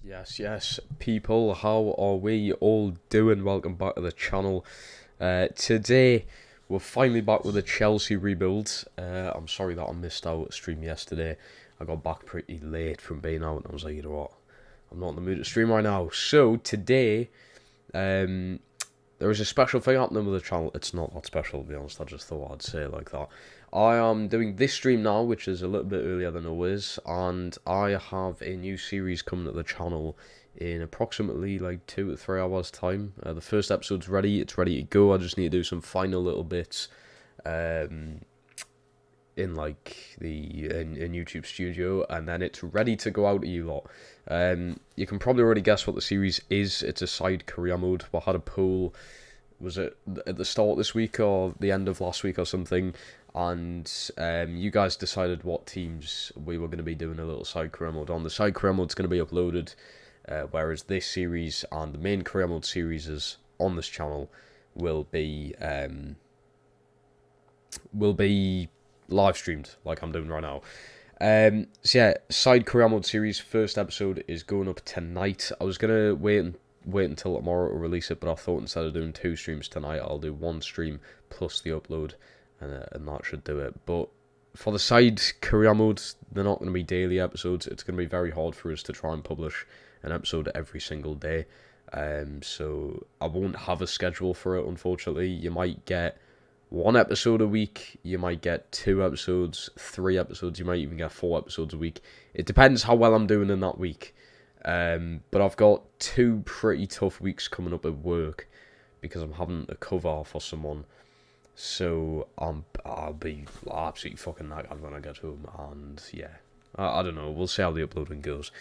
Yes, people, how are we all doing? Welcome back to the channel. Today, we're finally back with a Chelsea rebuild. I'm sorry that I missed out stream yesterday. I got back pretty late from being out, and I was like, you know what, I'm not in the mood to stream right now. So, today, there is a special thing happening with the channel. It's not that special, to be honest. I just thought I'd say it like that. I am doing this stream now, which is a little bit earlier than always, and I have a new series coming to the channel in approximately like 2 to 3 hours time. The first episode's ready. It's ready to go. I just need to do some final little bits in like in YouTube Studio, and then it's ready to go out to you lot. You can probably already guess what the series is. It's a side career mode. We had a poll, was it at the start this week or the end of last week or something, and you guys decided what teams we were going to be doing a little side career mode on. The side career mode's going to be uploaded, whereas this series and the main career mode series is on this channel will be live streamed like I'm doing right now. So yeah, side career mode series first episode is going up tonight. I was gonna wait until tomorrow to release it, but I thought instead of doing 2 streams tonight, I'll do 1 stream plus the upload, and that should do it. But for the side career modes, they're not going to be daily episodes. It's going to be very hard for us to try and publish an episode every single day. So I won't have a schedule for it, unfortunately. You might get 1 episode a week, you might get 2 episodes, 3 episodes, you might even get 4 episodes a week. It depends how well I'm doing in that week. But I've got 2 pretty tough weeks coming up at work because I'm having a cover for someone. So I'll be absolutely fucking knackered when I get home, and yeah. I don't know, we'll see how the uploading goes.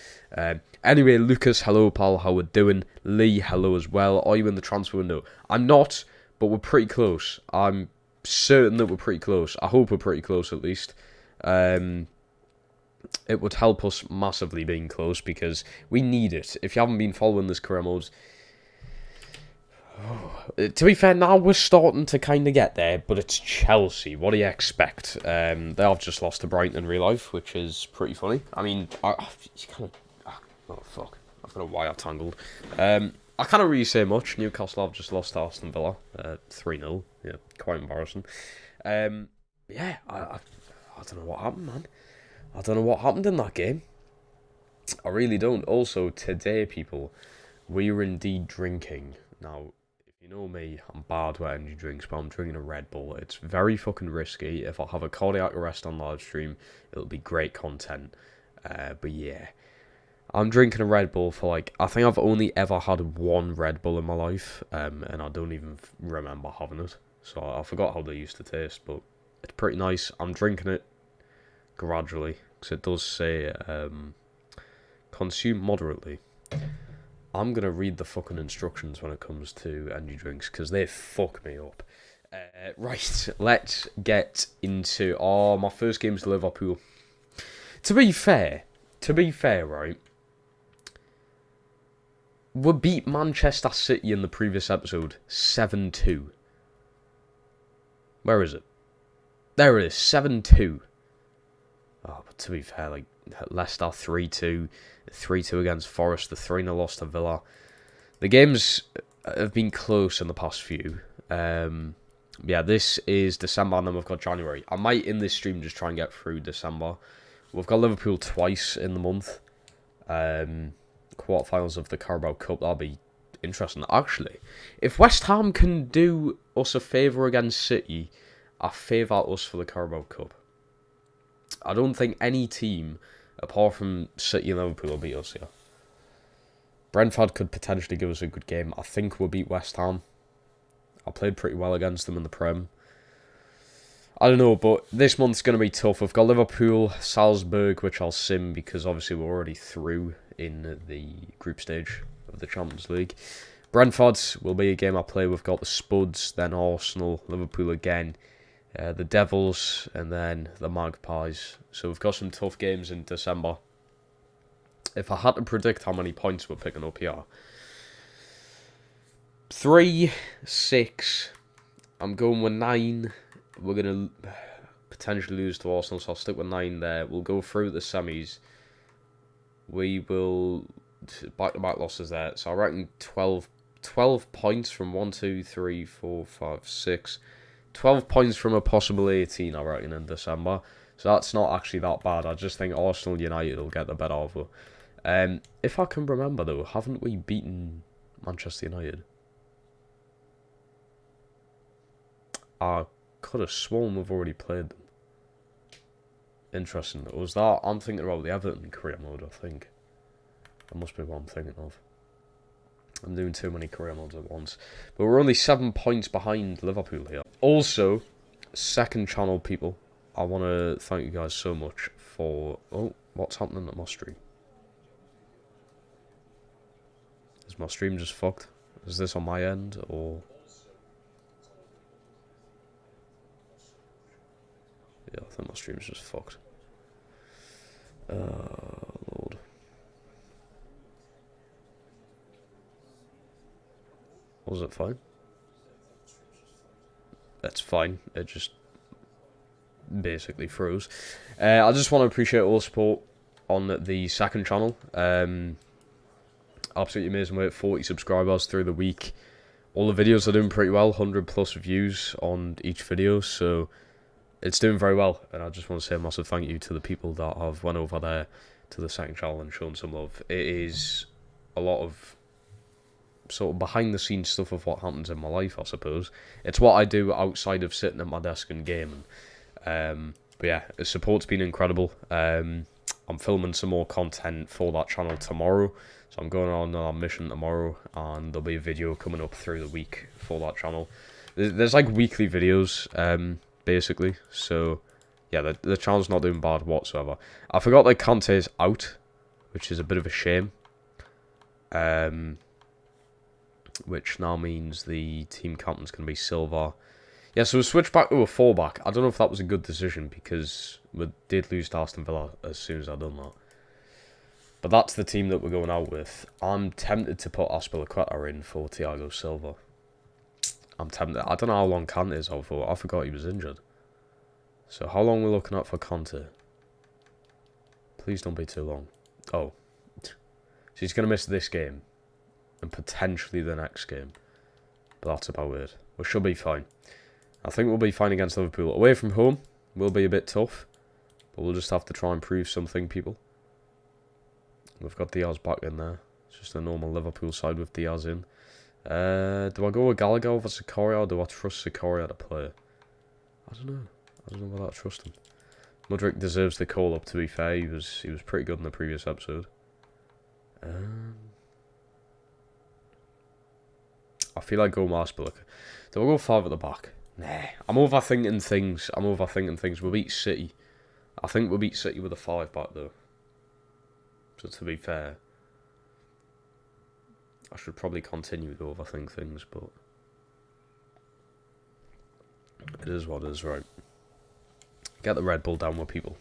Anyway, Lucas, hello pal, how we're doing? Lee, hello as well. Are you in the transfer window? I'm not, but we're pretty close. I'm certain that we're pretty close. I hope we're pretty close at least. It would help us massively being close because we need it. If you haven't been following this career mode, to be fair, now we're starting to kind of get there, but it's Chelsea. What do you expect? They have just lost to Brighton in real life, which is pretty funny. I mean, you kind of... Oh, fuck. I've got a wire tangled. I can't really say much. Newcastle have just lost to Aston Villa 3-0. Yeah, quite embarrassing. Yeah, I don't know what happened, man. I don't know what happened in that game. I really don't. Also, today, people, we are indeed drinking. Now, if you know me, I'm bad with energy drinks, but I'm drinking a Red Bull. It's very fucking risky. If I have a cardiac arrest on live stream, it'll be great content. But yeah. I'm drinking a Red Bull for like, I think I've only ever had 1 Red Bull in my life, and I don't even remember having it. So I forgot how they used to taste, but it's pretty nice. I'm drinking it gradually, because it does say, consume moderately. I'm going to read the fucking instructions when it comes to energy drinks, because they fuck me up. Right, let's get into, my first game's Liverpool. To be fair, right, we beat Manchester City in the previous episode 7-2. Where is it? There it is, 7-2. Oh, but to be fair, like, Leicester 3-2, 3-2 against Forest, the 3-0 loss to Villa. The games have been close in the past few. Yeah, this is December, and then we've got January. I might, in this stream, just try and get through December. We've got Liverpool twice in the month. Quarterfinals of the Carabao Cup, that'll be interesting. Actually, if West Ham can do us a favour against City, I favour us for the Carabao Cup. I don't think any team, apart from City and Liverpool, will beat us here. Brentford could potentially give us a good game. I think we'll beat West Ham. I played pretty well against them in the Prem. I don't know, but this month's going to be tough. We've got Liverpool, Salzburg, which I'll sim because obviously we're already through in the group stage of the Champions League. Brentford will be a game I play. We've got the Spuds, then Arsenal, Liverpool again, the Devils, and then the Magpies. So we've got some tough games in December. If I had to predict how many points we're picking up here, 3, 6, I'm going with 9. We're going to potentially lose to Arsenal, so I'll stick with 9 there. We'll go through the semis. We will back-to-back losses there. So I reckon 12 points from 1, 2, 3, 4, 5, 6. 12 points from a possible 18, I reckon, in December. So that's not actually that bad. I just think Arsenal United will get the better of it. If I can remember, though, haven't we beaten Manchester United? I could have sworn we've already played them. Interesting. Was that? I'm thinking about the Everton career mode, I think. That must be what I'm thinking of. I'm doing too many career modes at once. But we're only 7 points behind Liverpool here. Also, second channel people, I want to thank you guys so much for... Oh, what's happening at my stream? Is my stream just fucked? Is this on my end, or... Yeah, I think my stream's just fucked. Lord. Was it fine? That's fine. It just basically froze. I just want to appreciate all the support on the second channel. Absolutely amazing. We're at 40 subscribers through the week. All the videos are doing pretty well. 100 plus views on each video. So it's doing very well. And I just want to say a massive thank you to the people that have went over there to the second channel and shown some love. It is a lot of sort of behind the scenes stuff of what happens in my life, I suppose. It's what I do outside of sitting at my desk and gaming. But yeah, the support's been incredible. I'm filming some more content for that channel tomorrow. So I'm going on a mission tomorrow, and there'll be a video coming up through the week for that channel. There's like weekly videos, basically. So yeah, the channel's not doing bad whatsoever. I forgot that Kante is out, which is a bit of a shame. Which now means the team captain's going to be Silva. Yeah, so we'll switch back to a 4-back. I don't know if that was a good decision, because we did lose to Aston Villa as soon as I done that. But that's the team that we're going out with. I'm tempted to put Azpilicueta in for Thiago Silva. I'm tempted. I don't know how long Kante is out for. I forgot he was injured. So how long are we looking at for Kante? Please don't be too long. Oh. So he's going to miss this game. And potentially the next game. But that's about it. We should be fine. I think we'll be fine against Liverpool. Away from home will be a bit tough. But we'll just have to try and prove something, people. We've got Diaz back in there. It's just a normal Liverpool side with Diaz in. Do I go with Gallagher over Sikoria, or do I trust Sikoria to play? I don't know. I don't know whether I trust him. Mudryk deserves the call up, to be fair. He was pretty good in the previous episode. I feel like going Azpilicueta. Do I go 5 at the back? Nah. I'm overthinking things. We'll beat City. I think we'll beat City with a 5-back, though. So to be fair, I should probably continue to overthink things, but it is what it is, right? Get the Red Bull down with people.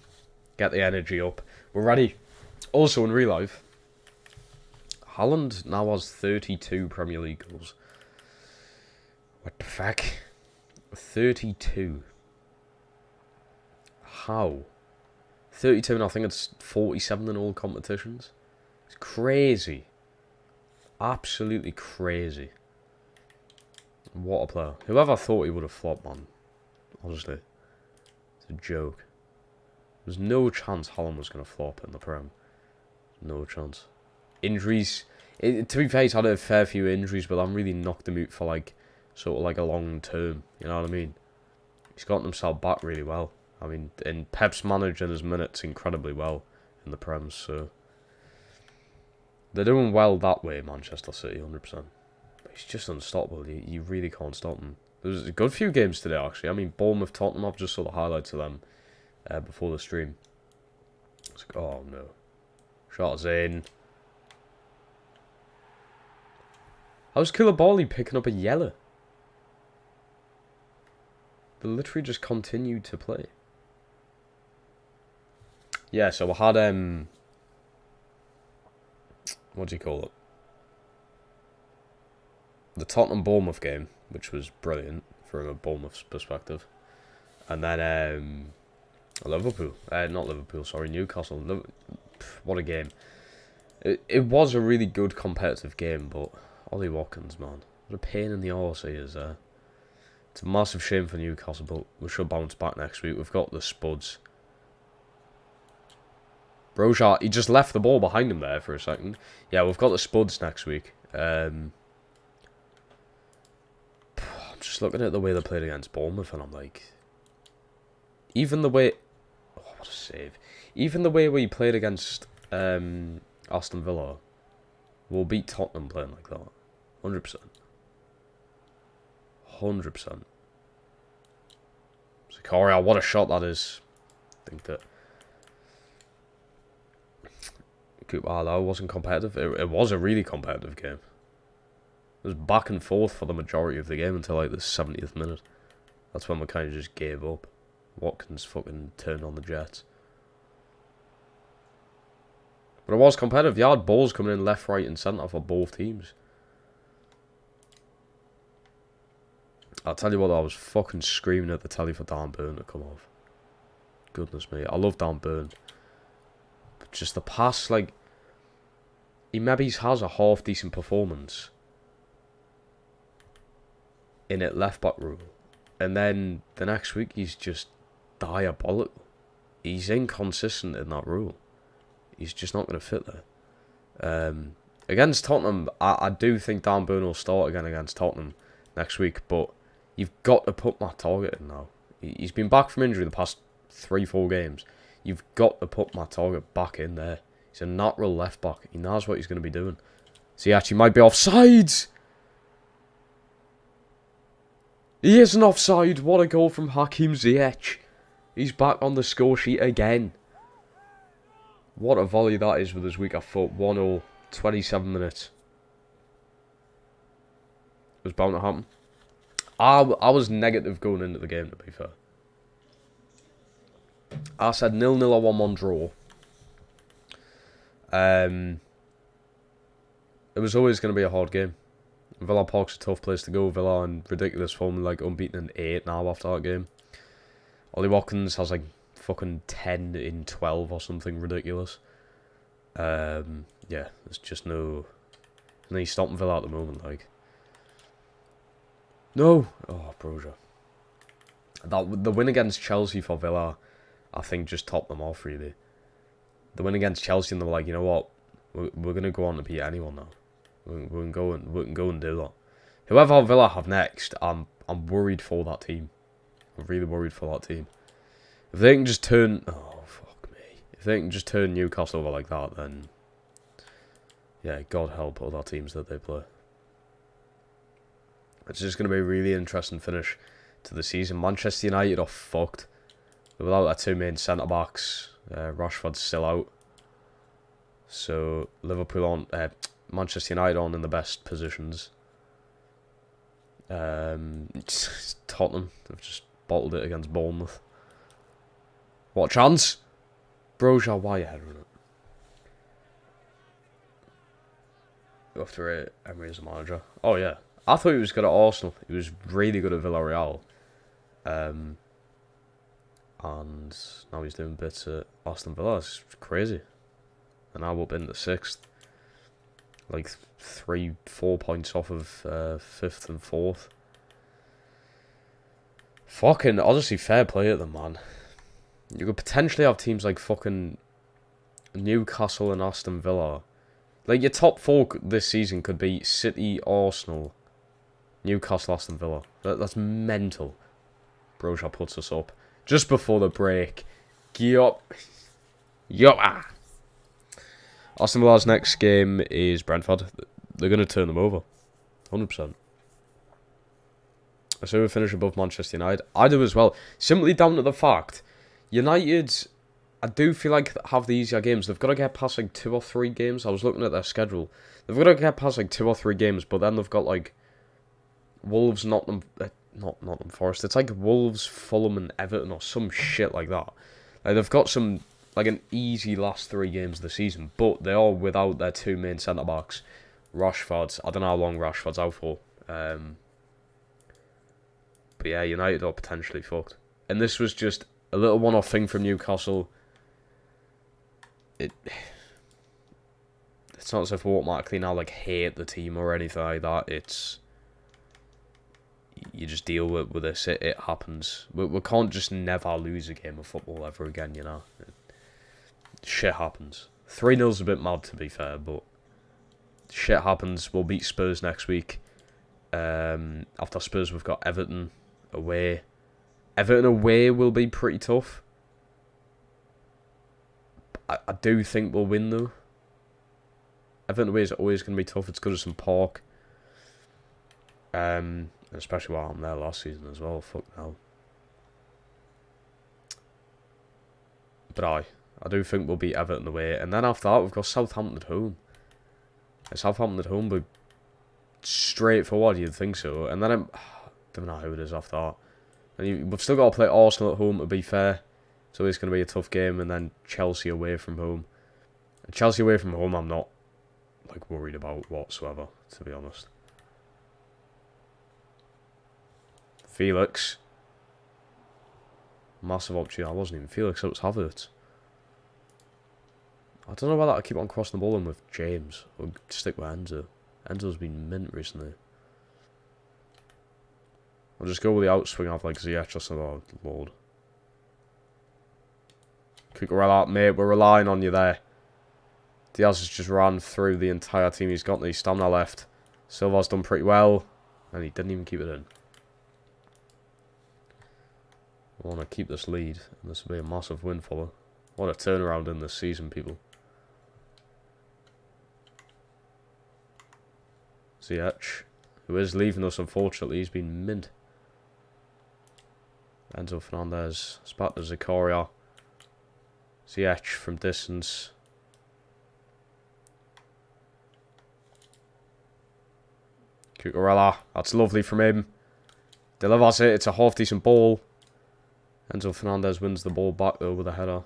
Get the energy up. We're ready. Also, in real life, Haaland now has 32 Premier League goals. What the fuck? 32. How? 32, and I think it's 47 in all competitions. It's crazy. Absolutely crazy. What a player. Whoever thought he would have flopped, man. Honestly. It's a joke. There's no chance Haaland was going to flop in the Prem. No chance. Injuries. To be fair, he's had a fair few injuries, but I'm really knocked him out for like, sort of like a long term. You know what I mean? He's gotten himself back really well. I mean, and Pep's managing his minutes incredibly well in the Prem, so they're doing well that way, Manchester City, 100%. But he's just unstoppable. You really can't stop him. There's a good few games today, actually. I mean, Bournemouth, Tottenham, I've just saw the highlights of them before the stream. It's like, oh no. Shot is in. How's Koulibaly picking up a yellow? They literally just continued to play. Yeah, so I had, what do you call it? The Tottenham-Bournemouth game, which was brilliant from a Bournemouth's perspective. And then, Liverpool. Not Liverpool, sorry, Newcastle. What a game. It was a really good competitive game, but Ollie Watkins, man, what a pain in the arse he is there. It's a massive shame for Newcastle, but we should bounce back next week. We've got the Spuds. Broja, he just left the ball behind him there for a second. Yeah, we've got the Spuds next week. I'm just looking at the way they played against Bournemouth, and I'm like, even the way, oh, what a save! Even the way we played against Aston Villa, we'll beat Tottenham playing like that, 100%. 100%. Zakaria, what a shot that is! I think that that wasn't competitive. It was a really competitive game. It was back and forth for the majority of the game until like the 70th minute. That's when we kind of just gave up. Watkins fucking turned on the Jets. But it was competitive. You had balls coming in left, right and centre for both teams. I'll tell you what, I was fucking screaming at the telly for Dan Burn to come off. Goodness me. I love Dan Burn. But just the pass, like, he maybe has a half decent performance in at left back role, and then the next week he's just diabolical. He's inconsistent in that role. He's just not going to fit there. Against Tottenham, I do think Dan Burn will start again against Tottenham next week, but you've got to put Matt Target in now. He's been back from injury the past 3-4 games. You've got to put Matt Target back in there. He's a natural left back. He knows what he's going to be doing. So he actually might be offsides. He isn't offside. What a goal from Hakim Ziyech. He's back on the score sheet again. What a volley that is with his weaker foot. 1-0, 27 minutes. It was bound to happen. I was negative going into the game, to be fair. I said 0-0 or 1-1 draw. It was always going to be a hard game. Villa Park's a tough place to go. Villa in ridiculous form, like unbeaten in 8 now after that game. Ollie Watkins has like fucking 10 in 12 or something ridiculous. Yeah, there's just no... And he's stopping Villa at the moment, like. No! Oh, Broja. The win against Chelsea for Villa, I think, just topped them off, really. The win against Chelsea, and they were like, you know what? We're going to go on to beat anyone now. We can go and do that. Whoever Villa have next, I'm worried for that team. I'm really worried for that team. If they can just turn... Oh, fuck me. If they can just turn Newcastle over like that, then... Yeah, God help other teams that they play. It's just going to be a really interesting finish to the season. Manchester United are fucked. Without their two main centre-backs, Rashford's still out. So, Liverpool on... Manchester United on in the best positions. Tottenham have just bottled it against Bournemouth. What a chance! Broja, why are you heading it? After Emery as a manager. Oh yeah. I thought he was good at Arsenal. He was really good at Villarreal. And now he's doing bits at Aston Villa. It's crazy. And now up into 6th. Like 3-4 points off of 5th and 4th. Fucking, honestly, fair play at them, man. You could potentially have teams like fucking Newcastle and Aston Villa. Like, your top 4 this season could be City, Arsenal, Newcastle, Aston Villa. That's mental. Broja puts us up just before the break. Yup. Yup. Aston Villa's next game is Brentford. They're going to turn them over. 100%. So we finish above Manchester United. I do as well. Simply down to the fact, United, I do feel like have the easier games. They've got to get past like 2 or 3 games. I was looking at their schedule. They've got to get past like 2 or 3 games, but then they've got like Wolves, Nottingham Forest. It's like Wolves, Fulham and Everton or some shit like that. Like they've got some... like an easy last 3 games of the season, but they are without their 2 main centre-backs. Rashford, I don't know how long Rashford's out for. But yeah, United are potentially fucked. And this was just a little one-off thing from Newcastle. It's not as if we automatically now like hate the team or anything like that. It's you just deal with this. It happens. We can't just never lose a game of football ever again. You know, shit happens. 3-0's a bit mad to be fair, but shit happens. We'll beat Spurs next week. After Spurs, we've got Everton away. Everton away will be pretty tough. I do think we'll win though. Everton away is always going to be tough. It's Goodison Park. Especially while I'm there last season as well. Fuck hell. But I do think we'll beat Everton away. And then after that, we've got Southampton at home. Southampton at home, but straightforward, you'd think so. And then I don't know how it is after that. And we've still got to play Arsenal at home, to be fair. So it's going to be a tough game. And then Chelsea away from home. And Chelsea away from home, I'm not like worried about whatsoever, to be honest. Felix. Massive opportunity. I wasn't even Felix, it was Havertz. I don't know whether I keep on crossing the ball in with James or stick with Enzo. Enzo's been mint recently. I'll just go with the outswing of like Ziyech or something. Oh, Lord. Cucurella, mate, we're relying on you there. Diaz has just ran through the entire team. He's got the stamina left. Silva's done pretty well. And he didn't even keep it in. I want to keep this lead. And this will be a massive win for her. What a turnaround in this season, people. Ziyech, who is leaving us, unfortunately. He's been mint. Enzo Fernandez. It's back to Zakaria. Ziyech from distance. Cucurella. That's lovely from him. Delivers it. It's a half-decent ball. Enzo Fernandez wins the ball back, though, with a header.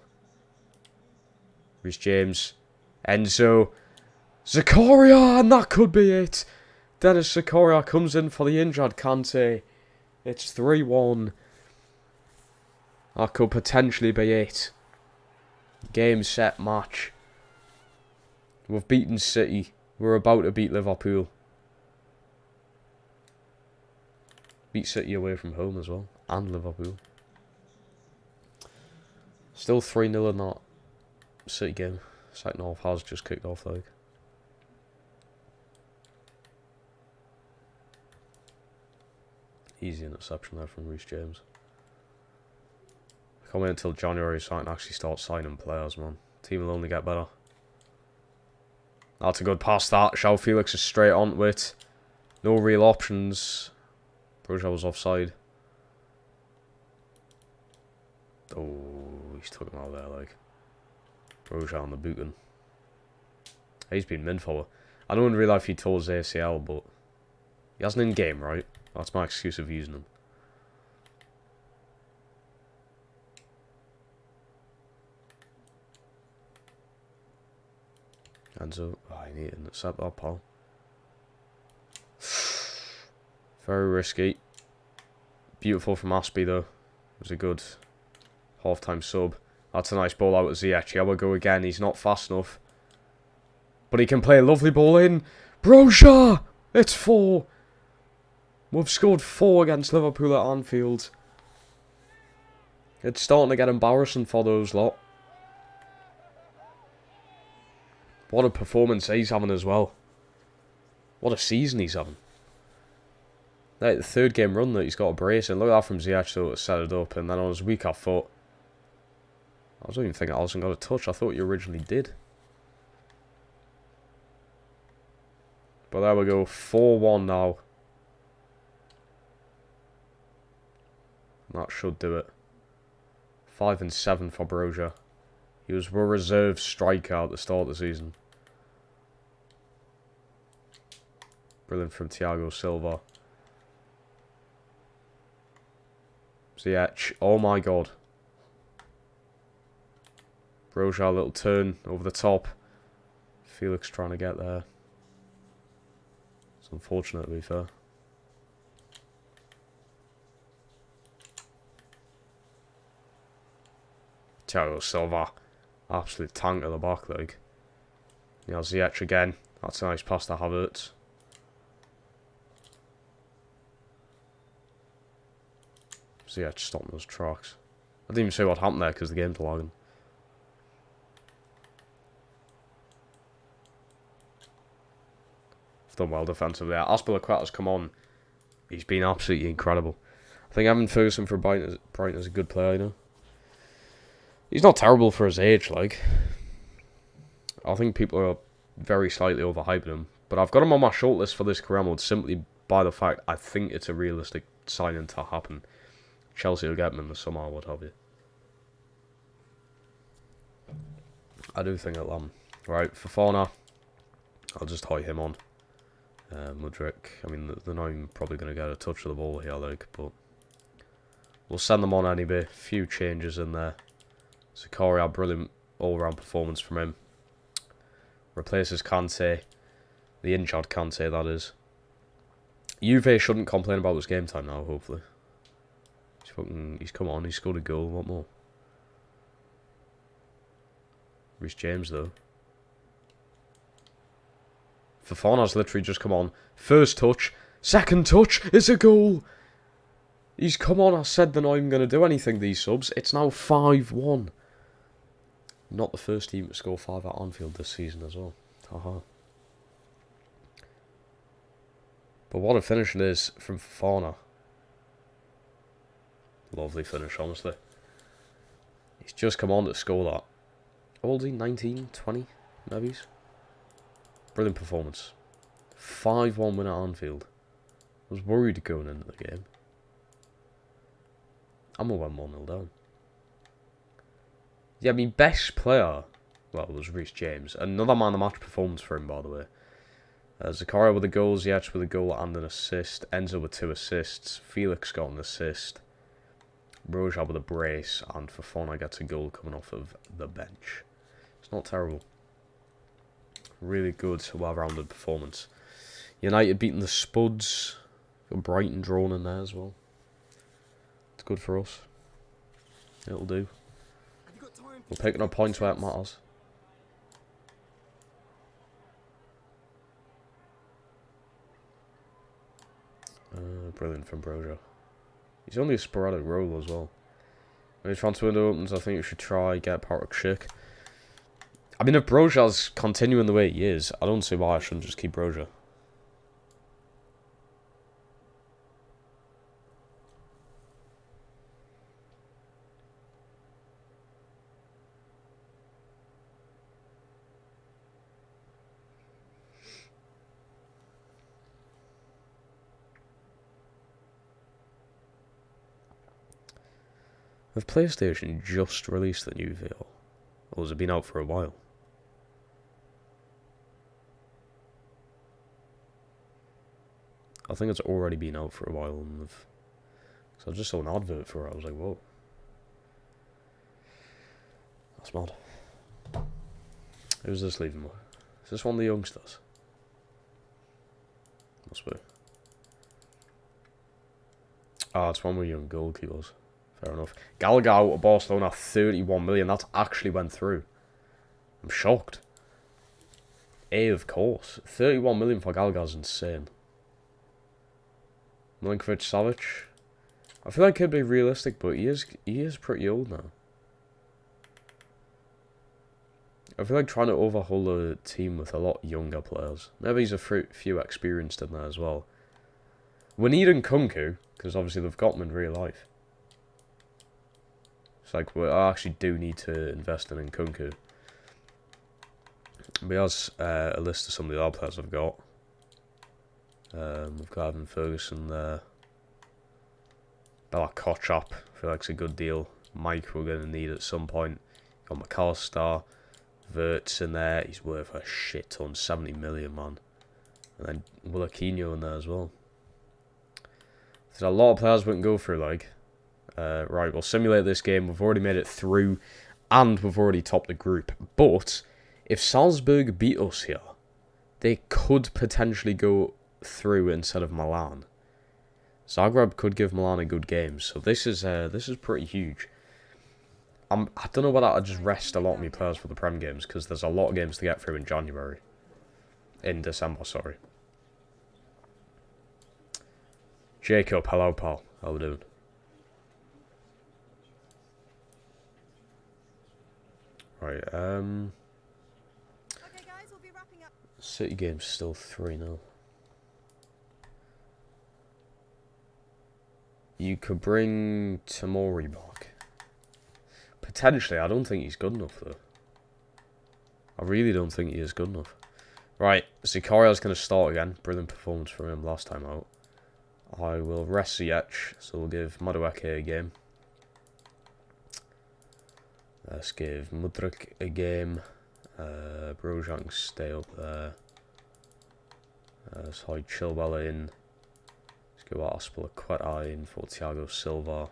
Reece James. Enzo. Zakaria! And that could be it. Dennis Zakaria comes in for the injured Kante. It's 3-1. That could potentially be it. Game, set, match. We've beaten City. We're about to beat Liverpool. Beat City away from home as well. And Liverpool. Still 3-0 in that City game. Second half has just kicked off, like. Easy interception there from Reece James. I can't wait until January so I can actually start signing players, man. Team will only get better. That's a good pass, that. João Felix is straight onto it. No real options. Broja was offside. Oh, he's took him out there, like. Broja on the booting. He's been min for. I don't in real life he tore his ACL, but he hasn't in game, right? That's my excuse of using him. Enzo, I need to intercept that, pal. Very risky. Beautiful from Aspie, though. It was a good half-time sub. That's a nice ball out of Ziyech. Here we go again. He's not fast enough. But he can play a lovely ball in. Broja! It's 4. We've scored 4 against Liverpool at Anfield. It's starting to get embarrassing for those lot. What a performance he's having as well. What a season he's having. Like the 3rd game run that he's got a brace in. Look at that from Ziyech to set it up. And then on his weak, I thought... I was even thinking Alisson got a touch. I thought you originally did. But there we go. 4-1 now. That should do it. 5 and 7 for Broja. He was a reserve striker at the start of the season. Brilliant from Thiago Silva. Ziyech. Oh my god. Broja, a little turn over the top. Felix trying to get there. It's unfortunate, to be fair. Thiago Silva. Absolute tank at the back, like. Yeah, Ziyech again. That's a nice pass to Havertz. Ziyech stopping those tracks. I didn't even see what happened there because the game's lagging. I've done well defensively there. Aspilicueta's come on. He's been absolutely incredible. I think Evan Ferguson for Brighton is a good player, you know. He's not terrible for his age, like. I think people are very slightly overhyping him. But I've got him on my shortlist for this career mode simply by the fact I think it's a realistic signing to happen. Chelsea will get him in the summer or what have you. I do think it'll happen. Right, Fofana, I'll just tie him on. Mudryk, I mean, they're not even probably going to get a touch of the ball here, like, but we'll send them on anyway. Few changes in there. Zakaria, brilliant all-round performance from him. Replaces Kante, the injured Kante, that is. Juve shouldn't complain about his game time now, hopefully. He's come on, he's scored a goal, what more? Reece James, though. Fofana's literally just come on. First touch. Second touch. It's a goal. He's come on. I said they're not even going to do anything, these subs. It's now 5-1. Not the first team to score 5 at Anfield this season as well. Haha. But what a finish it is from Fofana. Lovely finish, honestly. He's just come on to score that. How old is he? 19? 20? Maybe? Brilliant performance. 5-1 win at Anfield. I was worried going into the game. I'm going to win 1-0 down. Yeah, I mean, best player, well, it was Reece James. Another man of the match performance for him, by the way. Zakaria with the goals, Ziyech with a goal and an assist. Enzo with 2 assists. Felix got an assist. Broja with a brace. And Fofana gets a goal coming off of the bench. It's not terrible. Really good, well-rounded performance. United beating the Spuds. Got Brighton drawn in there as well. It's good for us. It'll do. We're picking up points where it matters. Brilliant from Broja. He's only a sporadic role as well. When the transfer window opens, I think you should try get Patrick Schick. I mean, if Broja's continuing the way he is, I don't see why I shouldn't just keep Broja. Have PlayStation just released the new VR? Or has it been out for a while? I think it's already been out for a while. So I just saw an advert for it. I was like, whoa. That's mad. Who's this leaving with? Is this one of the youngsters? Must be. Ah, it's one with young goalkeepers. Fair enough. Gallagher out of Barcelona, 31 million. That actually went through. I'm shocked. Of course. 31 million for Gallagher's insane. Milinkovic-Savic. I feel like he'd be realistic, but he is pretty old now. I feel like trying to overhaul a team with a lot younger players. Maybe he's a few experienced in there as well. We need Nkunku, because obviously they've got him in real life. It's like, we actually do need to invest in Nkunku. But here's a list of some of the other players I've got. We've got Evan Ferguson there. Bella Kochap, I feel like it's a good deal. Mike we're going to need at some point. Got McAllister. Verts in there. He's worth a shit ton. 70 million, man. And then Willoquinho in there as well. There's a lot of players we can go through, like. Right, we'll simulate this game. We've already made it through. And we've already topped the group. But if Salzburg beat us here, they could potentially go through instead of Milan. Zagreb could give Milan a good game. So this is pretty huge. I don't know whether I just rest a lot of my players for the Prem games, because there's a lot of games to get through in January. In December, sorry. Jacob, hello pal. How we doing? Right, Okay guys, we'll be wrapping up. City game's still 3-0. You could bring Tamori back. Potentially, I don't think he's good enough though. I really don't think he is good enough. Right, Zikario's going to start again. Brilliant performance from him last time out. I will rest Ziyech, so we'll give Madueke a game. Let's give Mudryk a game. Brojan stay up there. Let's hide Chilwell in. Let's go Aspilicueta in for Thiago Silva.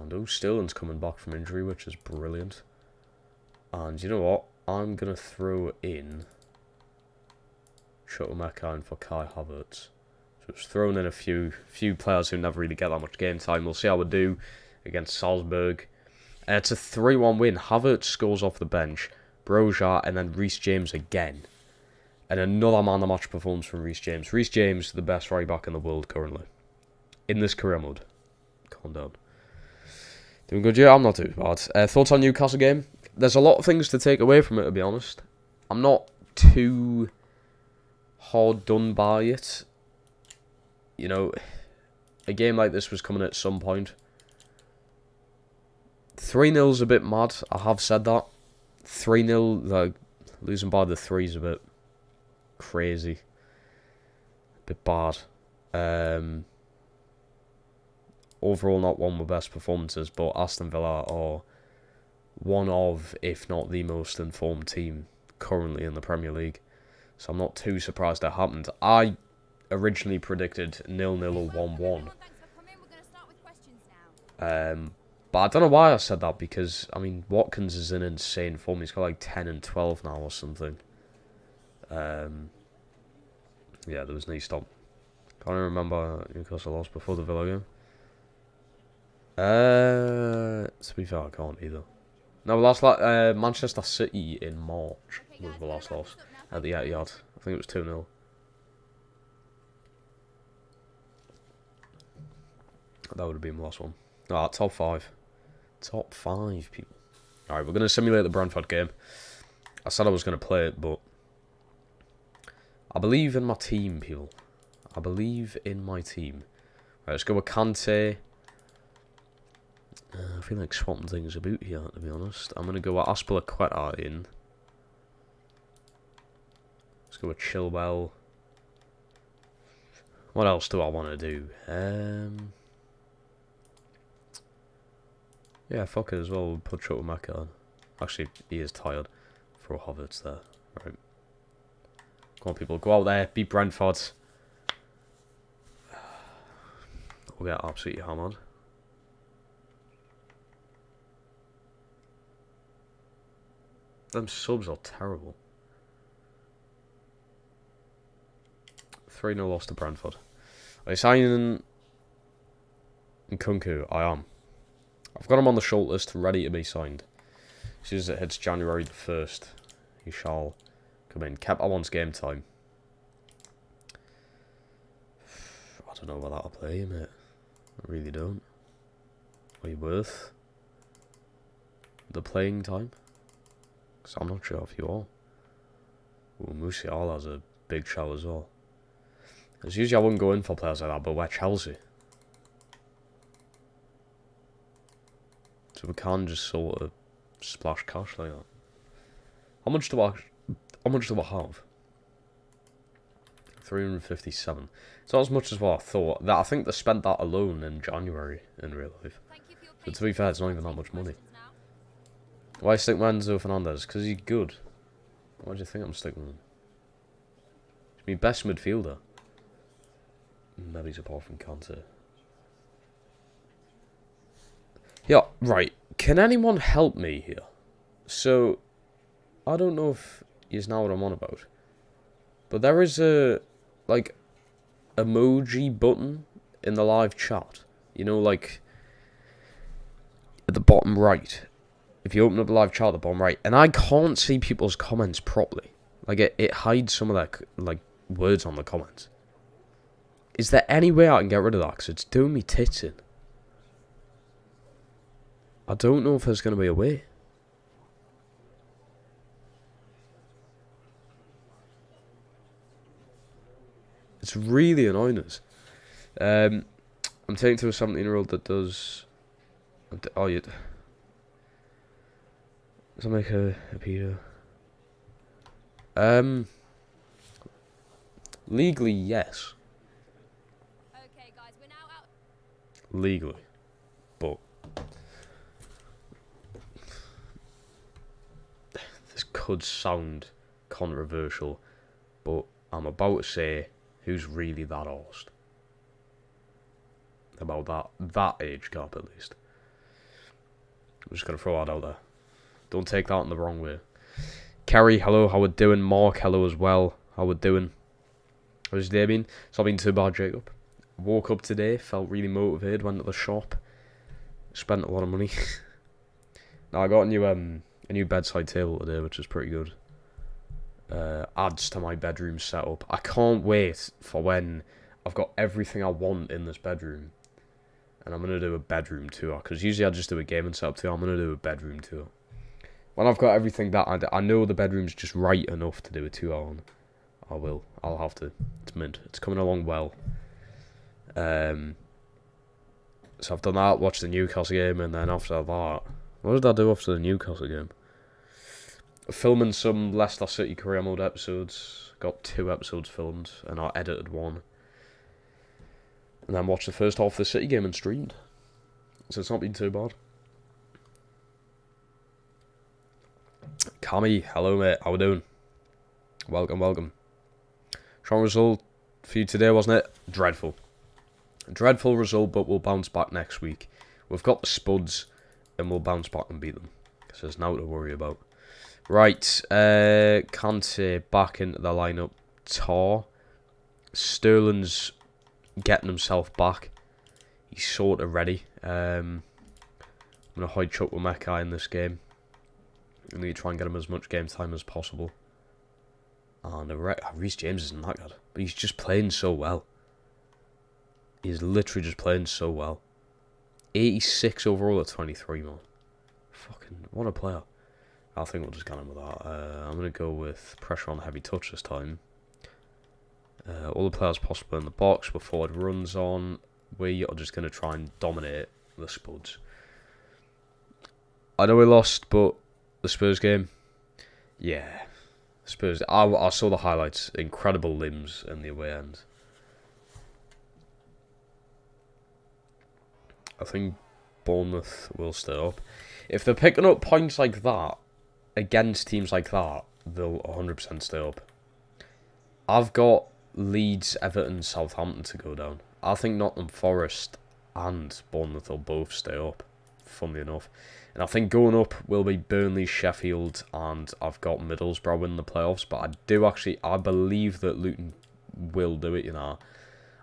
And Sterling's coming back from injury, which is brilliant. And you know what? I'm going to throw in Chukwuemeka for Kai Havertz. So it's thrown in a few players who never really get that much game time. We'll see how we do against Salzburg. It's a 3-1 win. Havertz scores off the bench. Broja and then Reece James again. And another man of the match performance from Reece James. Reece James, the best right back in the world currently. In this career mode. Calm down. Doing good, yeah? I'm not too bad. Thoughts on Newcastle game? There's a lot of things to take away from it, to be honest. I'm not too hard done by it. You know, a game like this was coming at some point. 3-0's a bit mad, I have said that. 3-0, like, losing by the 3's a bit crazy. A bit bad. Overall, not one of the best performances, but Aston Villa are one of, if not the most informed team currently in the Premier League. So I'm not too surprised that happened. I originally predicted 0-0 or 1-1. But I don't know why I said that, because, I mean, Watkins is in insane form. He's got like 10 and 12 now or something. Yeah, there was no stop. Can't even remember Newcastle lost before the Villa game. To be fair, I can't either. No, last Manchester City in March was the last loss at the Etihad. I think it was 2-0. That would have been the last one. Ah, top 5. Top 5, people. Alright, we're going to simulate the Brentford game. I said I was going to play it, but I believe in my team, people. I believe in my team. Right, let's go with Kante. I feel like swapping things about here, to be honest. I'm going to go with Aspilicueta in. Let's go with Chilwell. What else do I want to do? Yeah, fuck it as well. We'll put Chukwuemeka on. Actually, he is tired. Throw Havertz there. Right. Come on, people. Go out there. Beat Brentford. We'll get absolutely hammered. Them subs are terrible. 3-0 loss to Brentford. Are you signing Nkunku? I am. I've got him on the short list, ready to be signed. As soon as it hits January the 1st, he shall come in. Kepa wants game time. I don't know whether I'll play him, mate. I really don't. Are you worth the playing time? Because I'm not sure if you are. Ooh, Musiala has a big show as well. Because usually I wouldn't go in for players like that, but we're Chelsea. So we can't just sort of splash cash like that. How much do I have? 357. It's not as much as what I thought. That I think they spent that alone in January in real life. So to be fair, it's not even that much money. Why stick Enzo Fernandez? Because he's good. Why do you think I'm sticking with him? He's my best midfielder. Maybe he's apart from Kante. Yeah, right. Can anyone help me here? So, I don't know if you know what I'm on about. But there is a, like, emoji button in the live chat. You know, like at the bottom right. If you open up the live chat at the bottom right, and I can't see people's comments properly. Like it hides some of that like words on the comments. Is there any way I can get rid of that? Because it's doing me tits in. I don't know if there's going to be a way. It's really annoying us. I'm taking to a 17-year-old that does... Oh, you... Does that make a pedo? Legally, yes. Okay, guys, we're now out. Legally. But... This could sound controversial, but I'm about to say who's really that arsed. About that age gap, at least. I'm just going to throw that out there. Don't take that in the wrong way. Kerry, hello, how we doing? Mark, hello as well. How we doing? How's your day been? It's not been too bad, Jacob. Woke up today, felt really motivated, went to the shop. Spent a lot of money. Now, I got a new bedside table today, which is pretty good. Adds to my bedroom setup. I can't wait for when I've got everything I want in this bedroom. And I'm going to do a bedroom tour. Because usually I just do a gaming setup tour. I'm going to do a bedroom tour. When I've got everything that I know the bedroom's just right enough to do a tour on, I will. I'll have to. It's mint. It's coming along well. So I've done that, watched the Newcastle game, and then after that... What did I do after the Newcastle game? Filming some Leicester City career mode episodes. Got 2 episodes filmed, and I edited 1. And then watched the first half of the City game and streamed. So it's not been too bad. Cammy, hello mate, how we doing? Welcome, welcome. Strong result for you today, wasn't it? Dreadful. Dreadful result, but we'll bounce back next week. We've got the Spuds, and we'll bounce back and beat them. Because there's nothing to worry about. Right, Kante back into the lineup. Tar. Sterling's getting himself back. He's sort of ready. I'm going to hide Chuck with Mecca in this game. I need to try and get him as much game time as possible. And Reece James isn't that good. But he's just playing so well. He's literally just playing so well. 86 overall at 23, man. Fucking, what a player. I think we'll just get him with that. I'm going to go with pressure on heavy touch this time. All the players possible in the box before it runs on. We are just going to try and dominate the Spuds. I know we lost, but the Spurs game, yeah. Spurs, I saw the highlights. Incredible limbs in the away end. I think Bournemouth will stay up. If they're picking up points like that against teams like that, they'll 100% stay up. I've got Leeds, Everton, Southampton to go down. I think Nottingham Forest and Bournemouth will both stay up, funnily enough. And I think going up will be Burnley, Sheffield, and I've got Middlesbrough in the playoffs. But I believe that Luton will do it, you know.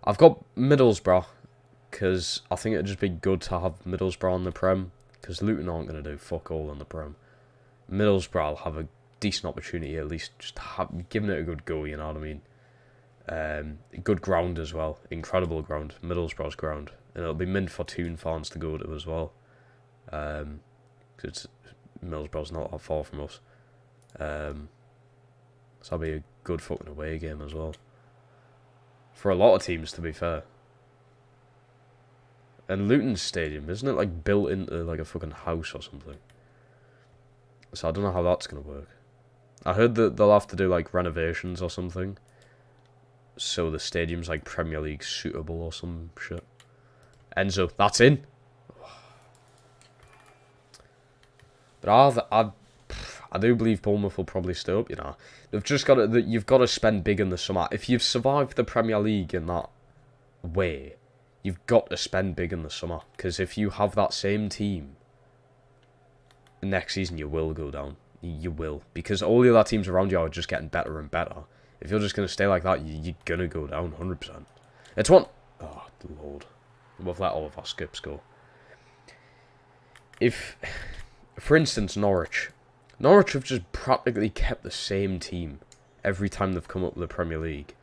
I've got Middlesbrough, because I think it'd just be good to have Middlesbrough in the Prem, because Luton aren't going to do fuck all in the Prem. Middlesbrough will have a decent opportunity, at least just giving it a good go, you know what I mean? Good ground as well, incredible ground, Middlesbrough's ground, and it'll be mint for Toon fans to go to as well. Because Middlesbrough's not that far from us. So that'll be a good fucking away game as well. For a lot of teams, to be fair. And Luton Stadium, isn't it like built into like a fucking house or something? So I don't know how that's going to work. I heard that they'll have to do like renovations or something. So the stadium's like Premier League suitable or some shit. Enzo, that's in. But I do believe Bournemouth will probably stay up, you know. They've just got to, you've got to spend big in the summer. If you've survived the Premier League in that way, you've got to spend big in the summer. Because if you have that same team, next season you will go down. You will. Because all the other teams around you are just getting better and better. If you're just going to stay like that, you're going to go down 100%. It's one... Oh, Lord. We've let all of our skips go. If, for instance, Norwich have just practically kept the same team every time they've come up with the Premier League.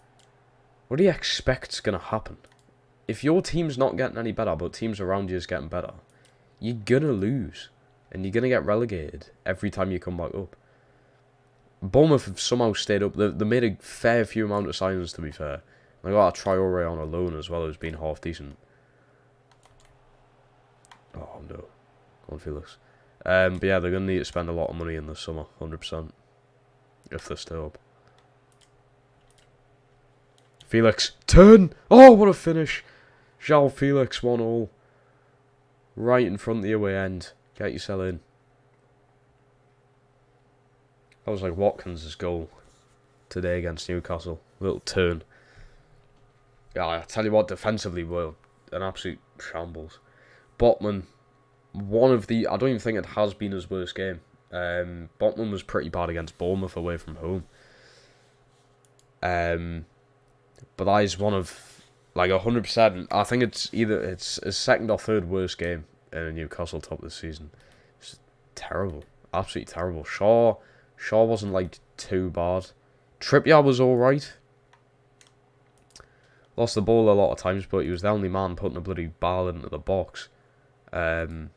What do you expect's going to happen? If your team's not getting any better, but teams around you is getting better, you're going to lose. And you're going to get relegated every time you come back up. Bournemouth have somehow stayed up. They made a fair few amount of signings, to be fair. They got a Traore on a loan as well, who's been half decent. Oh, no. Go on, Felix. But yeah, they're going to need to spend a lot of money in the summer, 100%. If they're still up. Felix, turn! Oh, what a finish! João Felix, 1-0. Right in front of the away end. Get yourself in. That was like Watkins' goal today against Newcastle. Little turn. Yeah, I tell you what, defensively, we're an absolute shambles. Botman, one of the... I don't even think it has been his worst game. Botman was pretty bad against Bournemouth away from home. But that is one of, like, 100%. I think it's his second or third worst game in a Newcastle top this season. It's terrible. Absolutely terrible. Shaw wasn't, like, too bad. Trippier was alright. Lost the ball a lot of times, but he was the only man putting a bloody ball into the box. And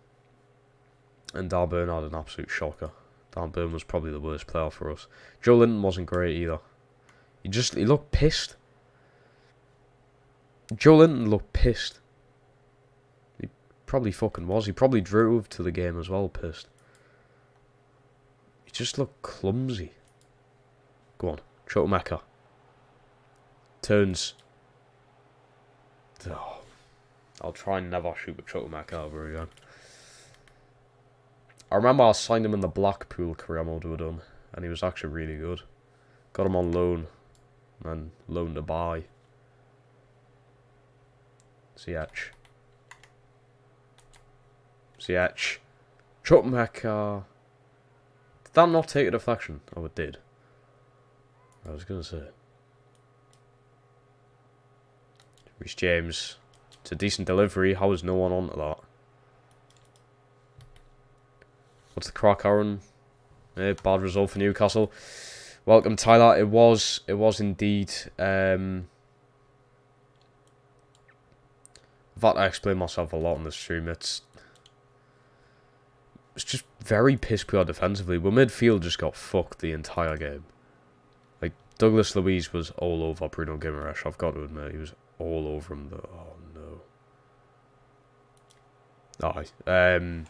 Dan Burn had an absolute shocker. Dan Burn was probably the worst player for us. Joe Linton wasn't great either. He looked pissed. Joe Linton looked pissed. He probably fucking was. He probably drove to the game as well, pissed. He just looked clumsy. Go on, Chukwuemeka. Turns. Oh, I'll try and never shoot with Chukwuemeka over again. I remember I signed him in the Blackpool career mode we done, and he was actually really good. Got him on loan, and then loaned to buy. Ziyech. Chukwuemeka. Did that not take a deflection? Oh, it did. I was going to say. Reece James. It's a decent delivery. How is no one onto that? What's the crack, Aaron? Bad result for Newcastle. Welcome, Tyler. It was indeed. I've had to explain myself a lot on the stream. It's just very piss poor defensively. Well, midfield just got fucked the entire game. Like, Douglas Luiz was all over Bruno Guimaraes. I've got to admit, he was all over him though. Oh no. Aye.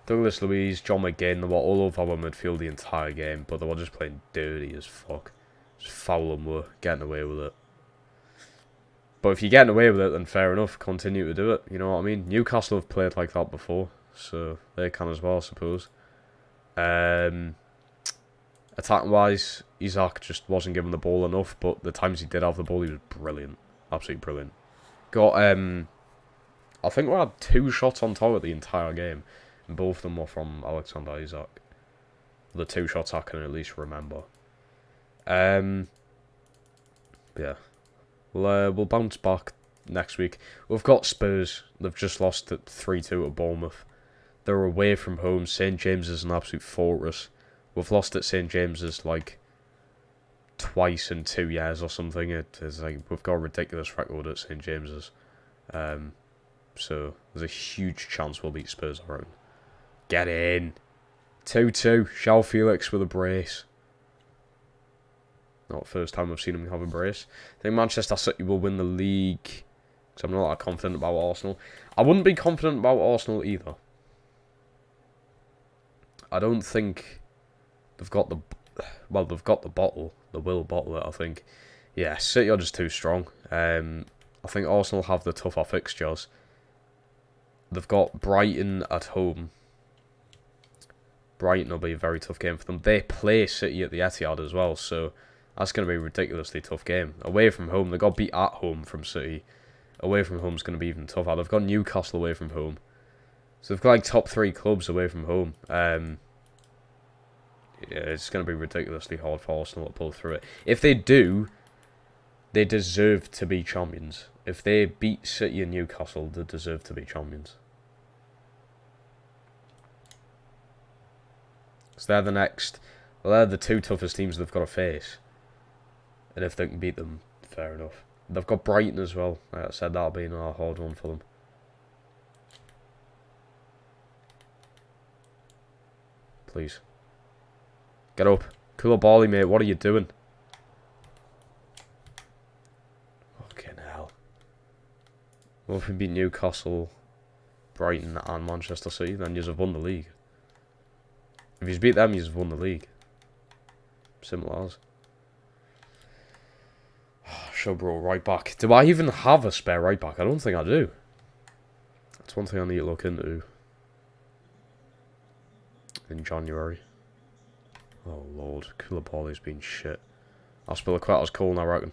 Douglas Luiz, John McGinn, they were all over our midfield the entire game, but they were just playing dirty as fuck. Just foul and we're getting away with it. But if you're getting away with it, then fair enough, continue to do it, you know what I mean? Newcastle have played like that before, so they can as well, I suppose. Attacking-wise, Isak just wasn't given the ball enough, but the times he did have the ball, he was brilliant. Absolutely brilliant. Got, I think we had 2 shots on target the entire game. And both of them were from Alexander Isak. The 2 shots I can at least remember. Yeah. We'll bounce back next week. We've got Spurs. They've just lost at 3-2 at Bournemouth. They're away from home. St James's is an absolute fortress. We've lost at St James's like twice in 2 years or something. It is like we've got a ridiculous record at St James's. So there's a huge chance we'll beat Spurs around. Get in. 2-2. João Felix with a brace. Not the first time I've seen him have a brace. I think Manchester City will win the league. Because I'm not that confident about Arsenal. I wouldn't be confident about Arsenal either. I don't think they've got the... Well, they've got the bottle. They will bottle it, I think. Yeah, City are just too strong. I think Arsenal have the tougher fixtures. They've got Brighton at home. Brighton will be a very tough game for them. They play City at the Etihad as well, so that's going to be a ridiculously tough game. Away from home, they got beat at home from City. Away from home is going to be even tougher. They've got Newcastle away from home. So they've got like top 3 clubs away from home. Yeah, it's going to be ridiculously hard for Arsenal to pull through it. If they do, They deserve to be champions. If they beat City and Newcastle, they deserve to be champions. So they're the next... Well, they're the two toughest teams they've got to face. And if they can beat them, fair enough. They've got Brighton as well. Like I said, that'll be another hard one for them. Please. Get up. Koulibaly, mate. What are you doing? Fucking hell. Well, if we beat Newcastle, Brighton and Manchester City, then you've won the league. If you beat them, you've won the league. Simple as. Showbro, right back. Do I even have a spare right back? I don't think I do. That's one thing I need to look into. In January. Oh lord, Koulibaly's been shit. Aspilicueta's cool, I reckon.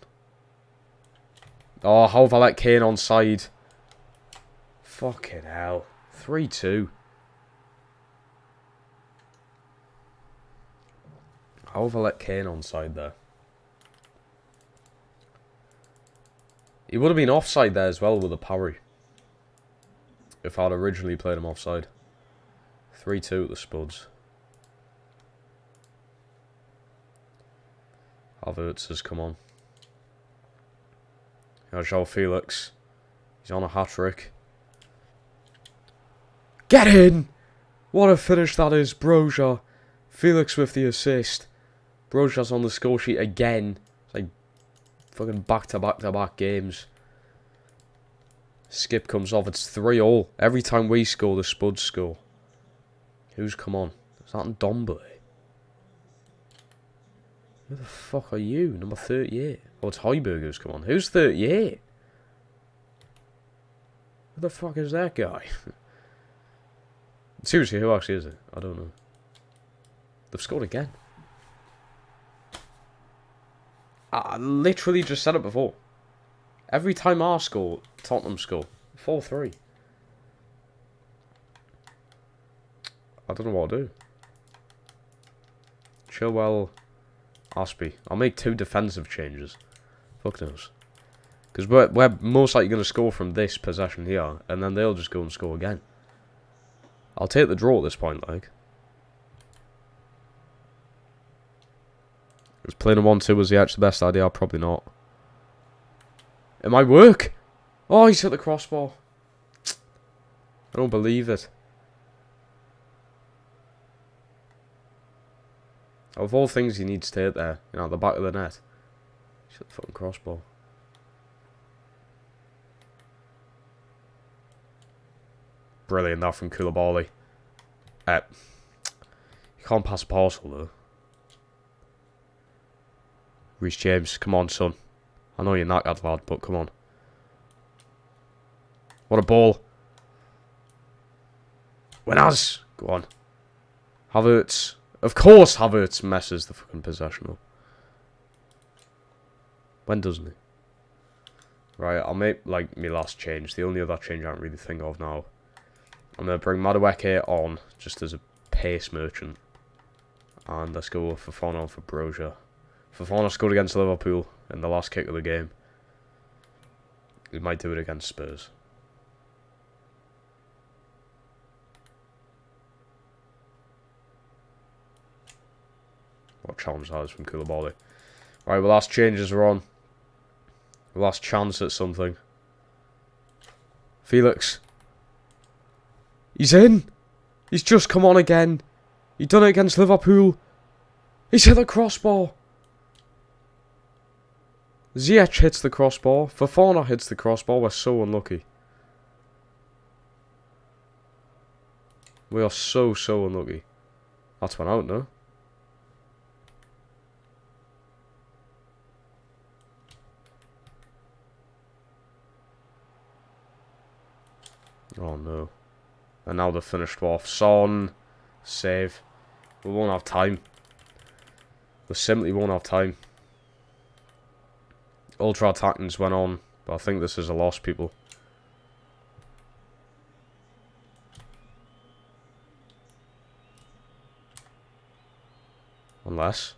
Oh, how have I let Kane onside? Fucking hell. 3-2. How have I let Kane onside there? He would have been offside there as well with a parry. If I'd originally played him offside. 3-2 at the Spuds. Havertz has come on. João Felix. He's on a hat-trick. Get in! What a finish that is, Broja. Felix with the assist. Broja's on the score sheet again. It's like fucking back-to-back-to-back games. Skip comes off. It's 3-3. Every time we score, the Spuds score. Who's come on? Is that Ndombele? Who the fuck are you? Number 38. Oh, it's Højbjerg who's come on. Who's 38? Who the fuck is that guy? Seriously, who actually is it? I don't know. They've scored again. I literally just said it before. Every time I score, Tottenham score. 4-3. I don't know what I'll do. Chilwell, Aspie. I'll make 2 defensive changes. Fuck knows. Because we're most likely going to score from this possession here. And then they'll just go and score again. I'll take the draw at this point, like. Was playing a 1-2 was the actually best idea? Probably not. It might work. Oh, he's hit the crossbar. I don't believe it. Of all things, he needs to hit there. You know, at the back of the net. He's hit the fucking crossbar. Brilliant, that from Koulibaly. You can't pass a parcel, though. Reece James, come on, son. I know you're not that lad, but come on. What a ball. Winners! Go on. Havertz. Of course Havertz messes the fucking possession up. When doesn't he? Right, I'll make, like, my last change. The only other change I can't really think of now. I'm going to bring Madueke on, just as a pace merchant. And let's go with Fofana on for Broja. Fofana scored against Liverpool in the last kick of the game. He might do it against Spurs. What challenge that is from Koulibaly. Right, well, last changes are on. Last chance at something. Felix. He's in. He's just come on again. He done it against Liverpool. He's hit the crossbar. Ziyech hits the crossbar. Fofana hits the crossbar. We're so unlucky. We are so unlucky. That's one out, no? Oh no. And now they've finished off. Son. Save. We won't have time. We simply won't have time. Ultra attackings went on. But I think this is a loss, people. Unless.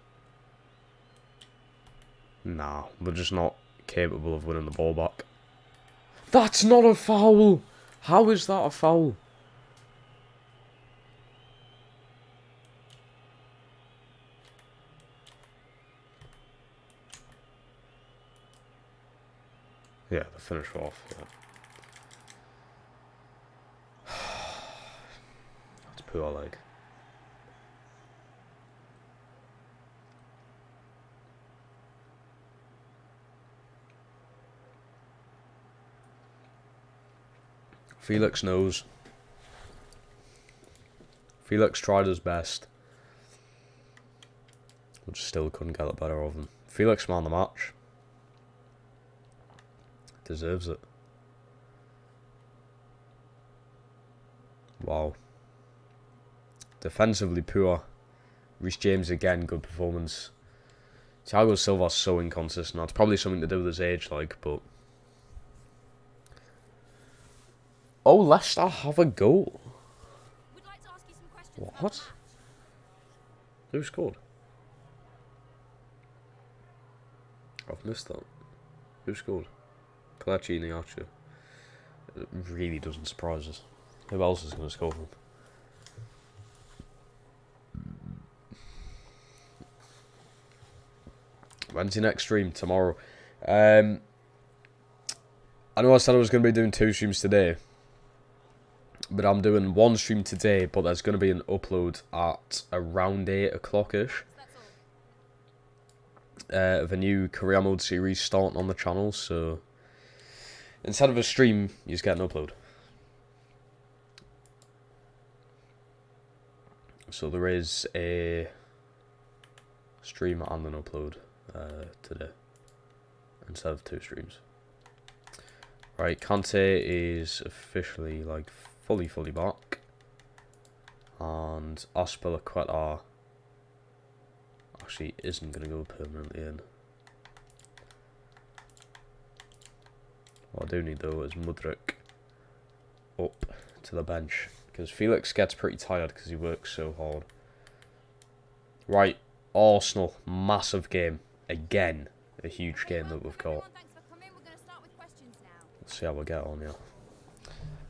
Nah. We're just not capable of winning the ball back. That's not a foul! How is that a foul? Yeah, the finish off, yeah. That's poor leg. Felix knows. Felix tried his best. But still couldn't get the better of him. Felix man the match. Deserves it. Wow. Defensively poor. Reece James again, good performance. Thiago Silva's so inconsistent. That's probably something to do with his age, like, but... Oh, Leicester have a goal. We'd like to ask you some questions about What? the match. Who scored? I've missed that. Who scored? Kelechi Iheanacho. It really doesn't surprise us. Who else is going to score for him? When's your next stream? Tomorrow. I know I said I was going to be doing 2 streams today. But I'm doing 1 stream today, but there's going to be an upload at around 8 o'clock-ish. That's all. Of a new career mode series starting on the channel, so... Instead of a stream, you just get an upload. So there is a stream and an upload today, instead of 2 streams. Right, Kante is officially like fully back, and Aspilicueta actually isn't going to go permanently in. What I do need though is Mudryk up to the bench, because Felix gets pretty tired because he works so hard. Right, Arsenal, massive game. Again, a huge game that we've got. Everyone, thanks for coming. We're going to start with questions now. Let's see how we get on, yeah.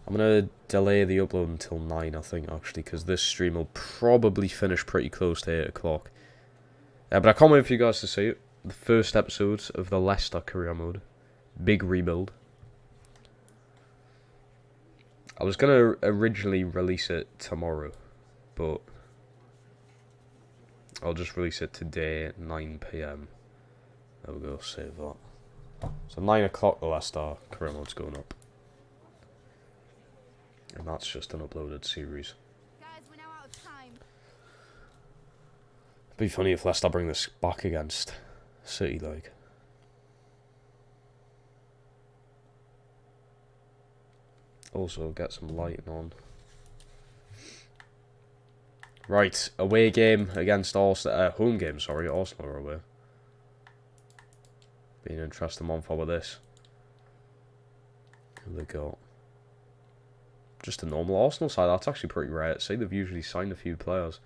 I'm going to delay the upload until 9, I think, actually, because this stream will probably finish pretty close to 8 o'clock. But I can't wait for you guys to see it. The first episode of the Leicester career mode. Big rebuild. I was going to originally release it tomorrow, but I'll just release it today at 9 PM. There we go, save that. So 9 o'clock the Leicester career mode's going up. And that's just an uploaded series. Guys, we're now out of time. It'd be funny if Leicester bring this back against City, like. Also, get some lighting on. Right, away game against Arsenal. Home game, sorry, Arsenal are away. Be an interesting one for this. Who they got? Just a normal Arsenal side. That's actually pretty rare to see. They've usually signed a few players.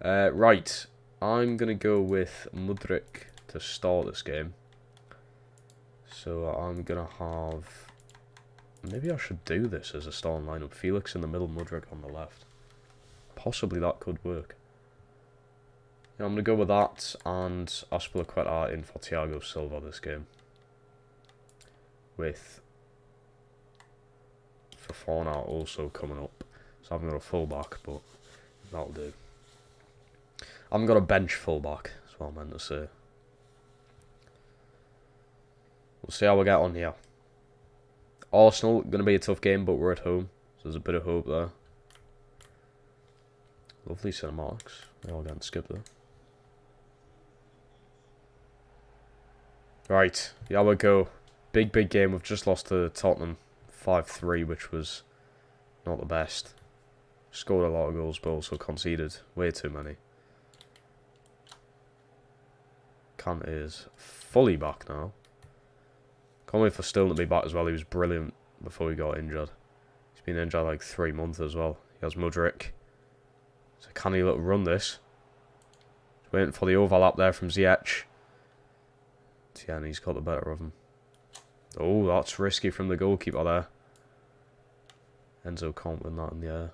Right, I'm going to go with Mudryk to start this game. So I'm going to have... Maybe I should do this as a starting lineup. Felix in the middle, Mudryk on the left. Possibly that could work. Yeah, I'm going to go with that, and Aspilicueta in for Thiago Silva this game. With Fofana also coming up. So I haven't got a fullback, but that'll do. I haven't got a bench fullback, that's what I meant to say. We'll see how we get on here. Arsenal, going to be a tough game, but we're at home. So there's a bit of hope there. Lovely cinematics. They all getting skipped there. Right, yeah, we go. Big game. We've just lost to Tottenham 5-3, which was not the best. Scored a lot of goals, but also conceded way too many. Kante is fully back now. Can't wait for Sterling to be back as well. He was brilliant before he got injured. He's been injured like 3 months as well. He has Mudryk. So can he run this? He's waiting for the overlap there from Ziyech. Yeah, and he's got the better of him. Oh, that's risky from the goalkeeper there. Enzo can't win that in the air.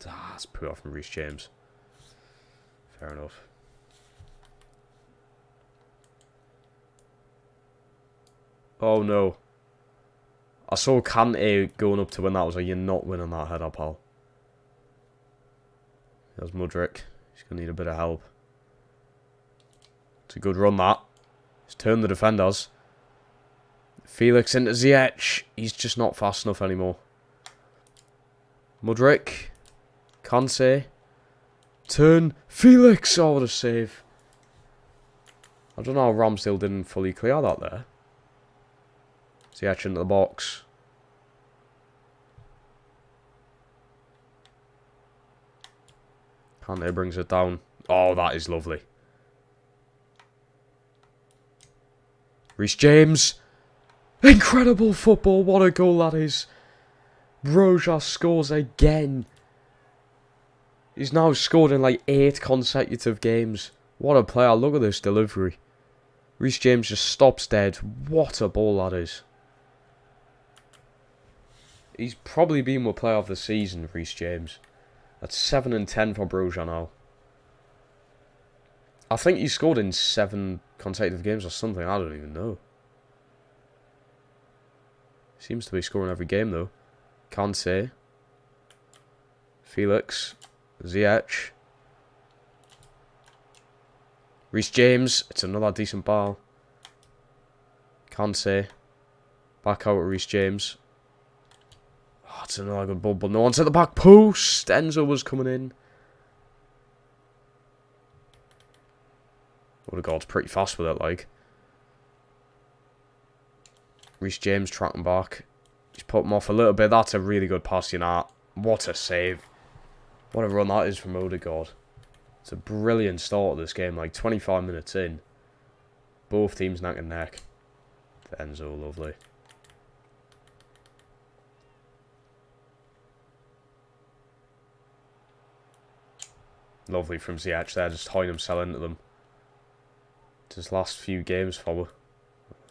Ah, it's put off from Reece James. Fair enough. Oh no. I saw Kante going up to win that. I was like, you're not winning that header, pal. There's Mudryk. He's going to need a bit of help. It's a good run, that. He's turned the defenders. Felix into Ziyech. He's just not fast enough anymore. Mudryk. Kante. Turn. Felix. Oh, what a save. I don't know how Ramsdale didn't fully clear that there. Ziyech into the box. Kante brings it down. Oh, that is lovely. Reece James. Incredible football. What a goal that is. Broja scores again. He's now scored in like 8 consecutive games. What a player. Look at this delivery. Reece James just stops dead. What a ball that is. He's probably been my player of the season, Reece James. That's 7 and 10 for Broja now. I think he scored in 7 consecutive games or something. I don't even know. Seems to be scoring every game though. Kante. Felix. Ziyech. Reece James. It's another decent ball. Kante. Back out at Reece James. Oh, it's another good ball, but no one's at the back post. Enzo was coming in. Odegaard's pretty fast with it, like. Reece James tracking back. He's put him off a little bit. That's a really good pass, you know. What a save. What a run that is from Odegaard. It's a brilliant start to this game, like 25 minutes in. Both teams neck and neck. Enzo, lovely. Lovely from Ziyech there, just hiding himself into them. It's his last few games for.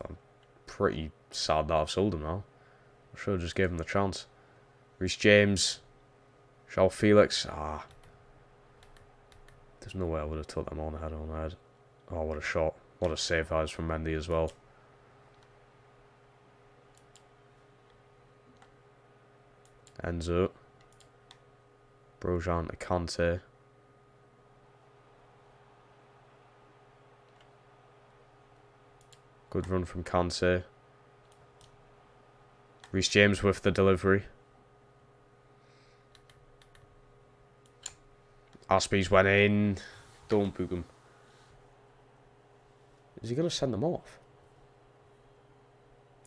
I'm pretty sad that I've sold him now. I should have just gave him the chance. Reece James. João Felix. Ah. There's no way I would have took them on head. Oh, what a shot. What a save that is from Mendy as well. Enzo. Broja to Kante. Good run from Kante. Reece James with the delivery. Aspies went in. Don't book him. Is he going to send them off?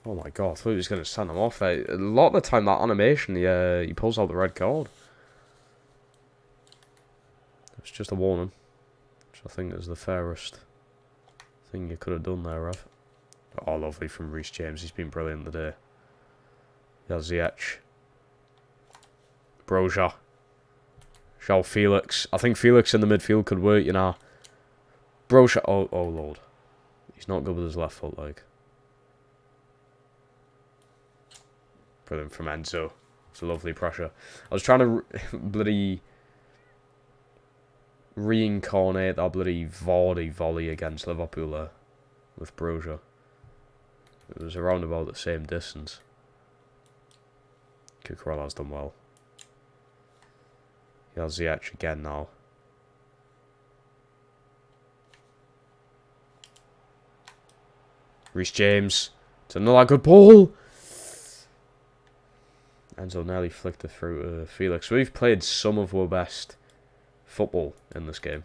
Oh my god, I thought he was going to send them off. A lot of the time, that animation, he pulls out the red card. It's just a warning. Which I think is the fairest thing you could have done there, Rev. Oh, lovely from Reece James. He's been brilliant today. Yeah, Ziyech. Broja. João Felix. I think Felix in the midfield could work, you know. Broja. Oh lord. He's not good with his left foot, like. Brilliant from Enzo. It's a lovely pressure. I was trying to bloody reincarnate that bloody Vardy volley against Liverpool there with Broja. It was around about the same distance. Cucurella's done well. He has Ziyech again now. Reece James. It's another good ball. Enzo nearly flicked it through to Felix. We've played some of our best football in this game.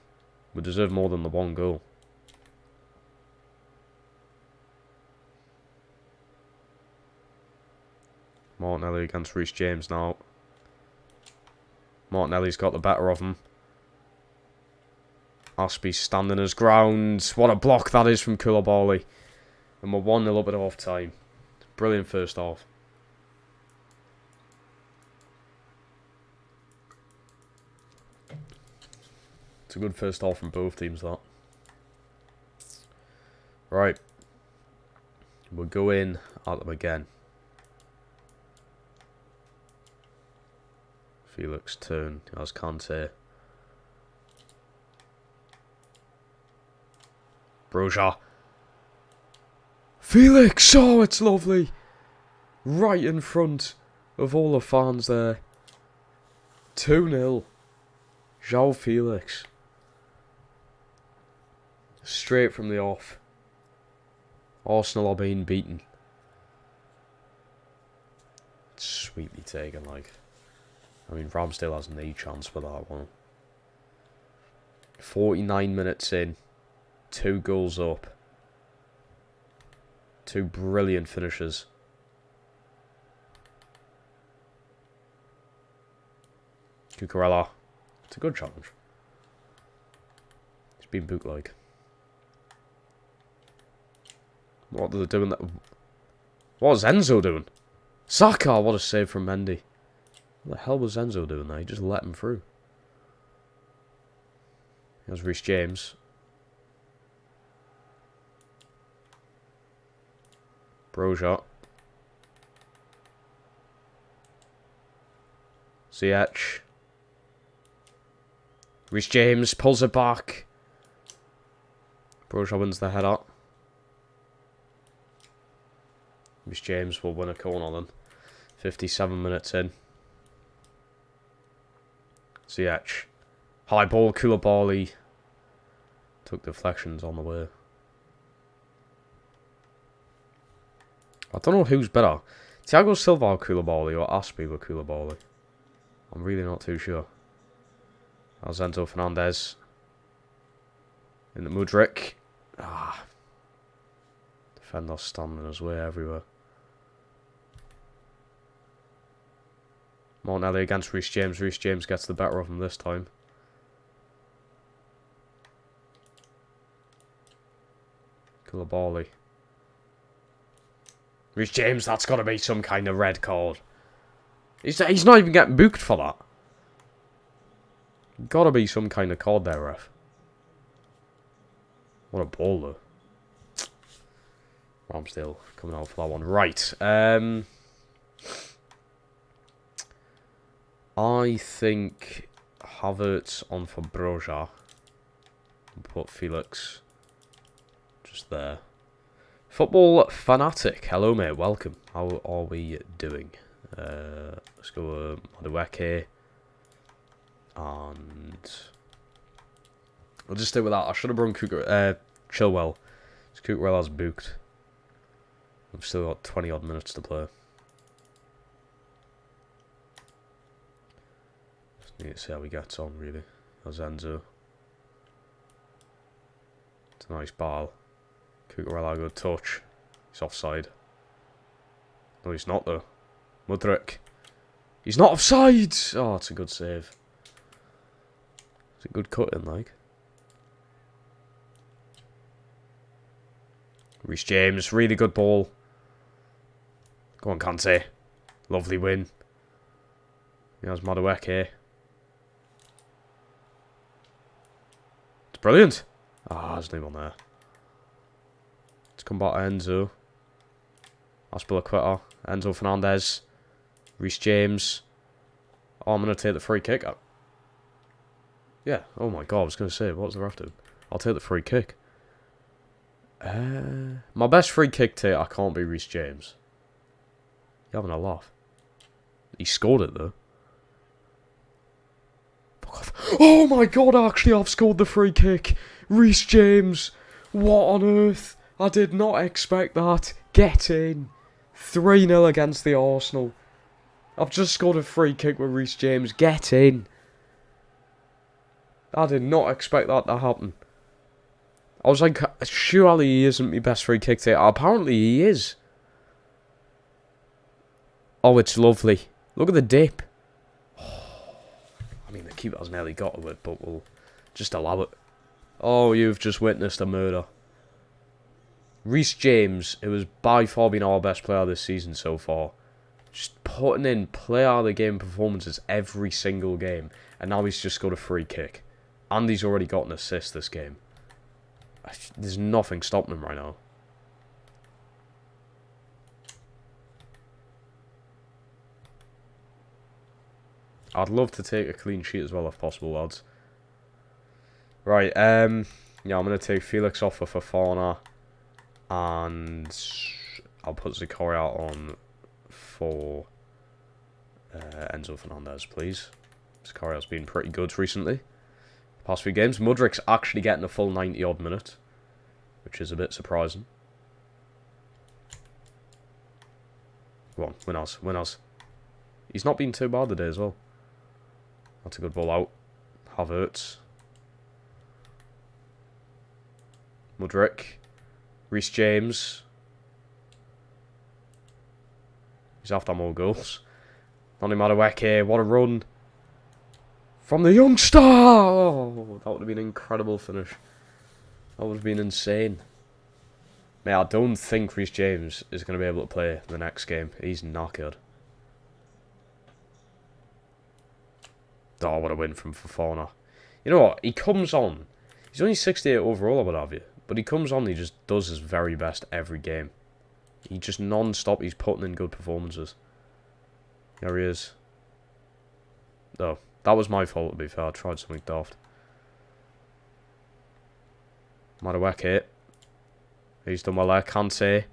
We deserve more than the one goal. Martinelli against Reece James now. Martinelli's got the better of him. Aspie's standing his ground. What a block that is from Koulibaly. And we're 1-0 up at half time. Brilliant first half. It's a good first half from both teams, that. Right. We'll go in at them again. Felix turn. As Kante. Broja. Felix! Oh, it's lovely. Right in front of all the fans there. 2-0. João Felix. Straight from the off. Arsenal are being beaten. It's sweetly taken, like. I mean, Ramsdale has no chance for that one. 49 minutes in. 2 goals up. 2 brilliant finishes. Cucurella. It's a good challenge. It's been boot-like. What are they doing? What is Enzo doing? Saka, what a save from Mendy. What the hell was Enzo doing there? He just let him through. Here's Reece James. Broja. Ziyech. Reece James pulls it back. Broja wins the header. Reece James will win a corner then. 57 minutes in. Ziyech. High ball, Koulibaly. Took deflections on the way. I don't know who's better. Thiago Silva or Koulibaly or Aspi or Koulibaly. I'm really not too sure. Enzo Fernandez. In the Mudryk. Defender standing his way everywhere. Martinelli against Reece James. Reece James gets the better of him this time. Koulibaly. Reece James, that's got to be some kind of red card. He's not even getting booked for that. Got to be some kind of card there, ref. What a ball, though. Ramsdale coming out for that one. Right. I think Havertz on for Broja. Put Felix just there. Football Fanatic. Hello, mate. Welcome. How are we doing? Let's go Madueke. And I'll just stay with that. I should have brought Chilwell. Chilwell has booked. I've still got 20 odd minutes to play. Just need to see how he gets on, really. That's Enzo. It's a nice ball. Cucurella, good touch. He's offside. No, he's not, though. Mudryk. He's not offside! Oh, it's a good save. It's a good cut in, like. Reece James, really good ball. Go on, Kante. Lovely win. Here's Madueke. It's brilliant. There's no one there. Let's come back to Enzo. Aspilicueta. Enzo Fernandez. Reece James. Oh, I'm going to take the free kick. Yeah, oh my god, I was going to say, what was the ref doing? I'll take the free kick. My best free kick take, I can't be Reece James. You're having a laugh. He scored it, though. Fuck off. Oh my god, actually, I've scored the free kick. Reece James. What on earth? I did not expect that. Get in. 3-0 against the Arsenal. I've just scored a free kick with Reece James. Get in. I did not expect that to happen. I was like, surely he isn't my best free kick taker. Apparently he is. Oh, it's lovely. Look at the dip. I mean, the keeper's nearly got to it, but we'll just allow it. Oh, you've just witnessed a murder. Reece James, who has by far been our best player this season so far, just putting in player of the game performances every single game, and now he's just got a free kick. And he's already got an assist this game. There's nothing stopping him right now. I'd love to take a clean sheet as well if possible, lads. Right, yeah, I'm going to take Felix off for Fofana. And I'll put Zakaria on for Enzo Fernandez, please. Zakaria's been pretty good recently. Past few games. Mudrik's actually getting a full 90-odd minutes, which is a bit surprising. Go on, win us. He's not been too bad today as well. That's a good ball out. Havertz. Mudrik. Reece James. He's after more goals. Nani Madueke, what a run. From the youngster! Oh, that would have been an incredible finish. That would have been insane. Mate, I don't think Reece James is going to be able to play the next game. He's knackered. Oh, what a win from Fofana. You know what? He comes on. He's only 68 overall, I would have you. But he comes on, he just does his very best every game. He just non-stop, he's putting in good performances. There he is. Oh, that was my fault, to be fair. I tried something daft. Madueke. He's done well there. Kante.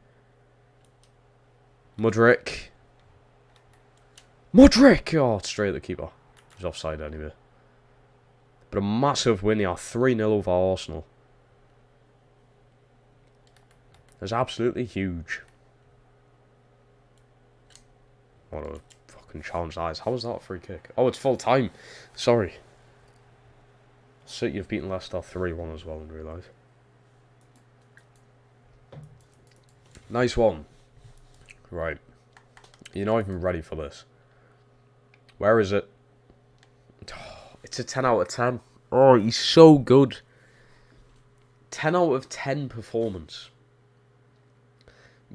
Mudrik. Oh, straight at the keeper. He's offside anyway. But a massive win here. 3-0 over Arsenal. It's absolutely huge. What a fucking challenge that is. How was that a free kick? Oh, it's full time. Sorry. City have beaten Leicester 3-1 as well in real life. Nice one. Right. You're not even ready for this. Where is it? Oh, it's a 10 out of 10. Oh, he's so good. 10 out of 10 performance.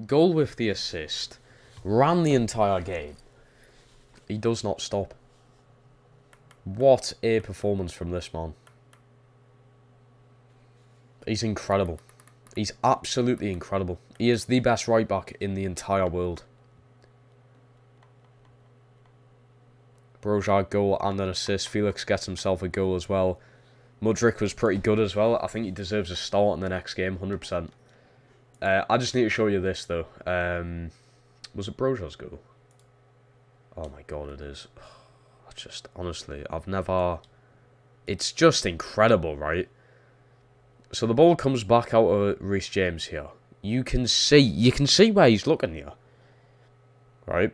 Goal with the assist. Ran the entire game. He does not stop. What a performance from this man. He's incredible. He's absolutely incredible. He is the best right back in the entire world. Broja goal and an assist. Felix gets himself a goal as well. Mudrik was pretty good as well. I think he deserves a start in the next game, 100%. I just need to show you this though. Was it Broja's goal? Oh my god, it is. Honestly, I've never... It's just incredible, right? So the ball comes back out of Reece James here. You can see where he's looking here. Right?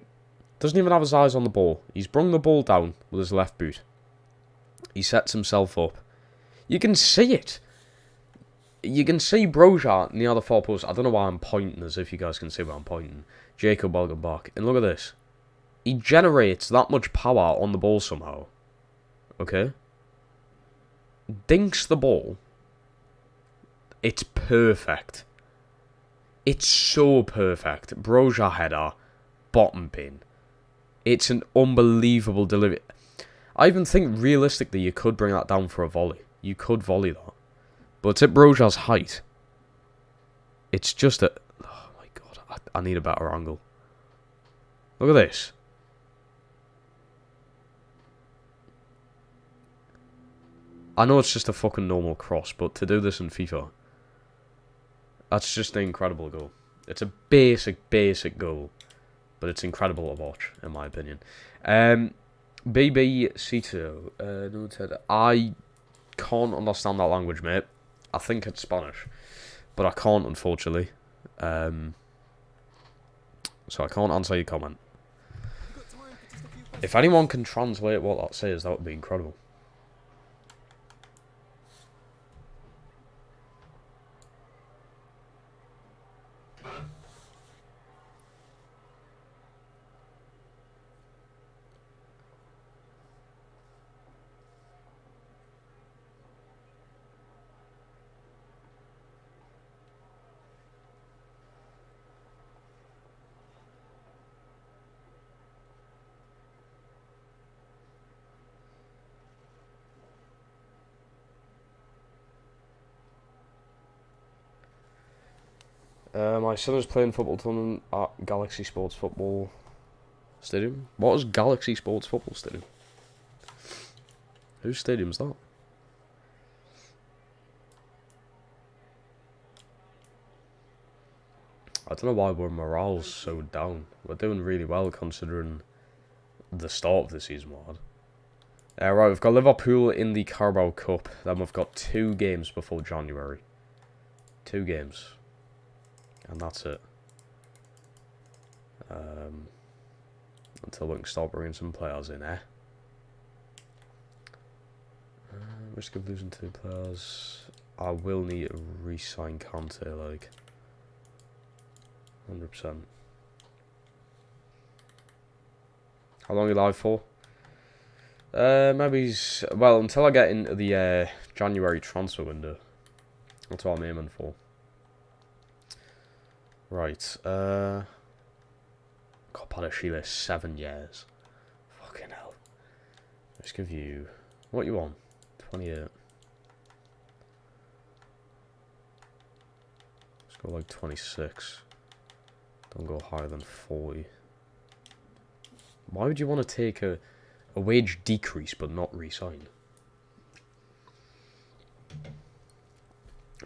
Doesn't even have his eyes on the ball. He's brung the ball down with his left boot. He sets himself up. You can see it. You can see Broja near the far post. I don't know why I'm pointing, as if you guys can see where I'm pointing. Jacob welcome back. And look at this. He generates that much power on the ball somehow. Okay? Dinks the ball. It's perfect. It's so perfect. Broja header. Bottom bin. It's an unbelievable delivery. I even think realistically you could bring that down for a volley. You could volley that. But it's at Broja's height. It's just a... Oh my god. I need a better angle. Look at this. I know it's just a fucking normal cross, but to do this in FIFA... That's just an incredible goal. It's a basic goal. But it's incredible to watch, in my opinion. BBC2. I can't understand that language, mate. I think it's Spanish. But I can't, unfortunately. So I can't answer your comment. If anyone can translate what that says, that would be incredible. My son is playing football tournament at Galaxy Sports Football Stadium. What is Galaxy Sports Football Stadium? Whose stadium's that? I don't know why our morale's so down. We're doing really well considering the start of the season we had. Right, we've got Liverpool in the Carabao Cup. Then we've got 2 games before January. 2 games. And that's it. Until we can start bringing some players in, eh? Risk of losing 2 players. I will need to re-sign Kante, like 100%. How long are you live for? Maybe well, until I get into the January transfer window. That's what I'm aiming for. Right, God, Padashile, 7 years. Fucking hell. Let's give you, what you want? 28. Let's go like 26. Don't go higher than 40. Why would you want to take a wage decrease but not re-sign?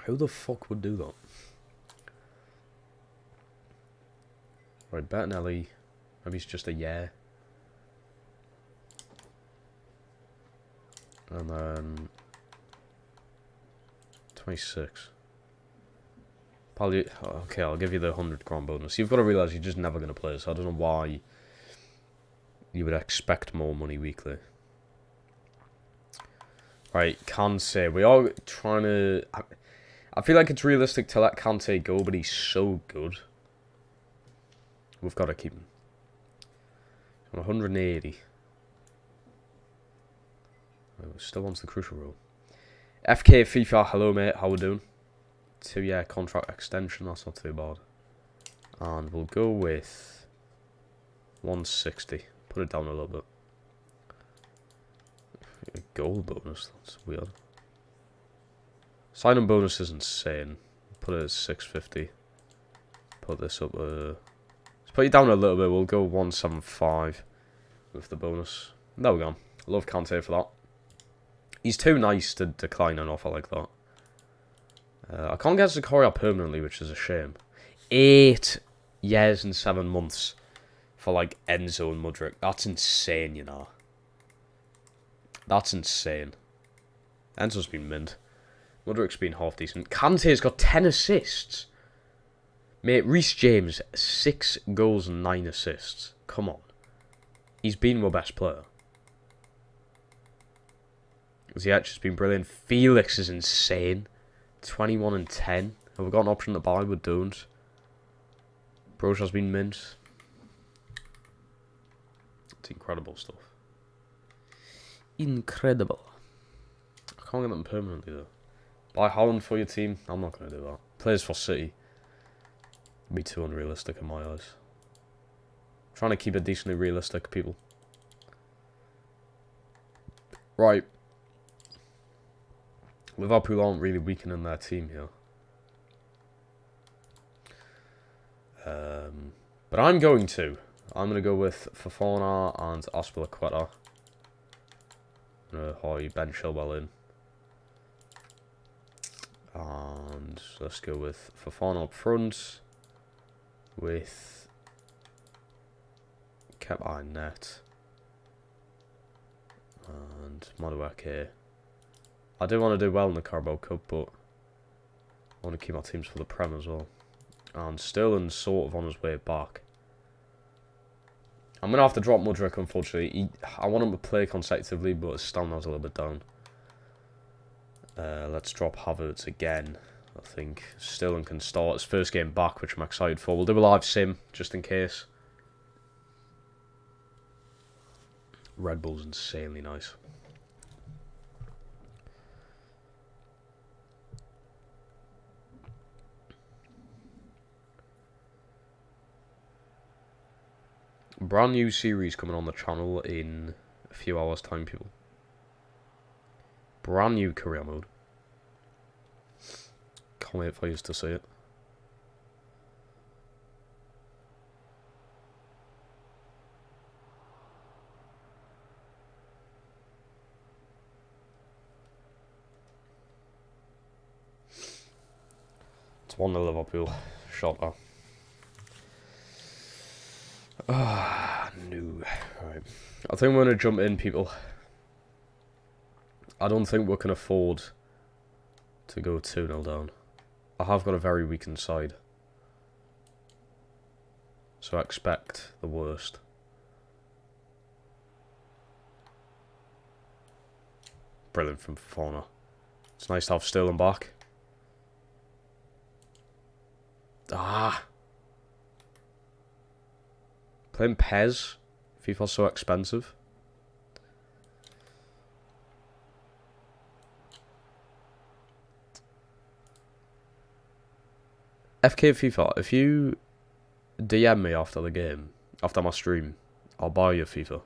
Who the fuck would do that? Right, Bettinelli. Maybe it's just a year. And then 26. Probably, okay, I'll give you the 100 grand bonus. You've got to realise you're just never going to play, so I don't know why you would expect more money weekly. Right, Kante. We are trying to... I feel like it's realistic to let Kante go, but he's so good. We've got to keep him. 180. Still wants the crucial role. FK FIFA, hello mate, how we doing? 2-year contract extension, that's not too bad. And we'll go with 160. Put it down a little bit. A goal bonus, that's weird. Signing bonus is insane. Put it at 650. Put this up, let's put it down a little bit, we'll go 175 with the bonus. There we go. Love Kante for that. He's too nice to decline an offer like that. I can't get Zakaria permanently, which is a shame. 8 years and 7 months for like Enzo and Mudryk. That's insane, you know. That's insane. Enzo's been mint. Mudryk's been half decent. Kante's got 10 assists. Mate, Reece James, 6 goals and 9 assists. Come on. He's been my best player. Ziyech has been brilliant. Felix is insane. 21 and 10. Have we got an option to buy? We don't. Broch has been mint. It's incredible stuff. Incredible. I can't get them permanently though. Buy Haaland for your team? I'm not going to do that. Players for City. Be too unrealistic in my eyes. Trying to keep it decently realistic, people. Right. Liverpool aren't really weakening their team here. But I'm going to. I'm going to go with Fofana and Aspilicueta. I'm going to hire Ben Chilwell in. And let's go with Fofana up front. With Kepa in net. And Madueke here. I do want to do well in the Carabao Cup, but I want to keep my teams for the Prem as well. And Sterling's sort of on his way back. I'm going to have to drop Mudryk, unfortunately. I want him to play consecutively, but his stamina's a little bit down. Let's drop Havertz again. I think Sterling can start his first game back, which I'm excited for. We'll do a live sim, just in case. Red Bull's insanely nice. Brand new series coming on the channel in a few hours time, people. Brand new career mode. Can't wait for you to see it. It's 1-0 Liverpool. Shot now. Ah, no. Right. I think we're going to jump in, people. I don't think we can afford to go 2-0 down. I have got a very weakened side. So I expect the worst. Brilliant from Fofana. It's nice to have Sterling back. Ah! Playing Pez. FIFA's so expensive. FK FIFA, if you DM me after the game, after my stream, I'll buy you FIFA.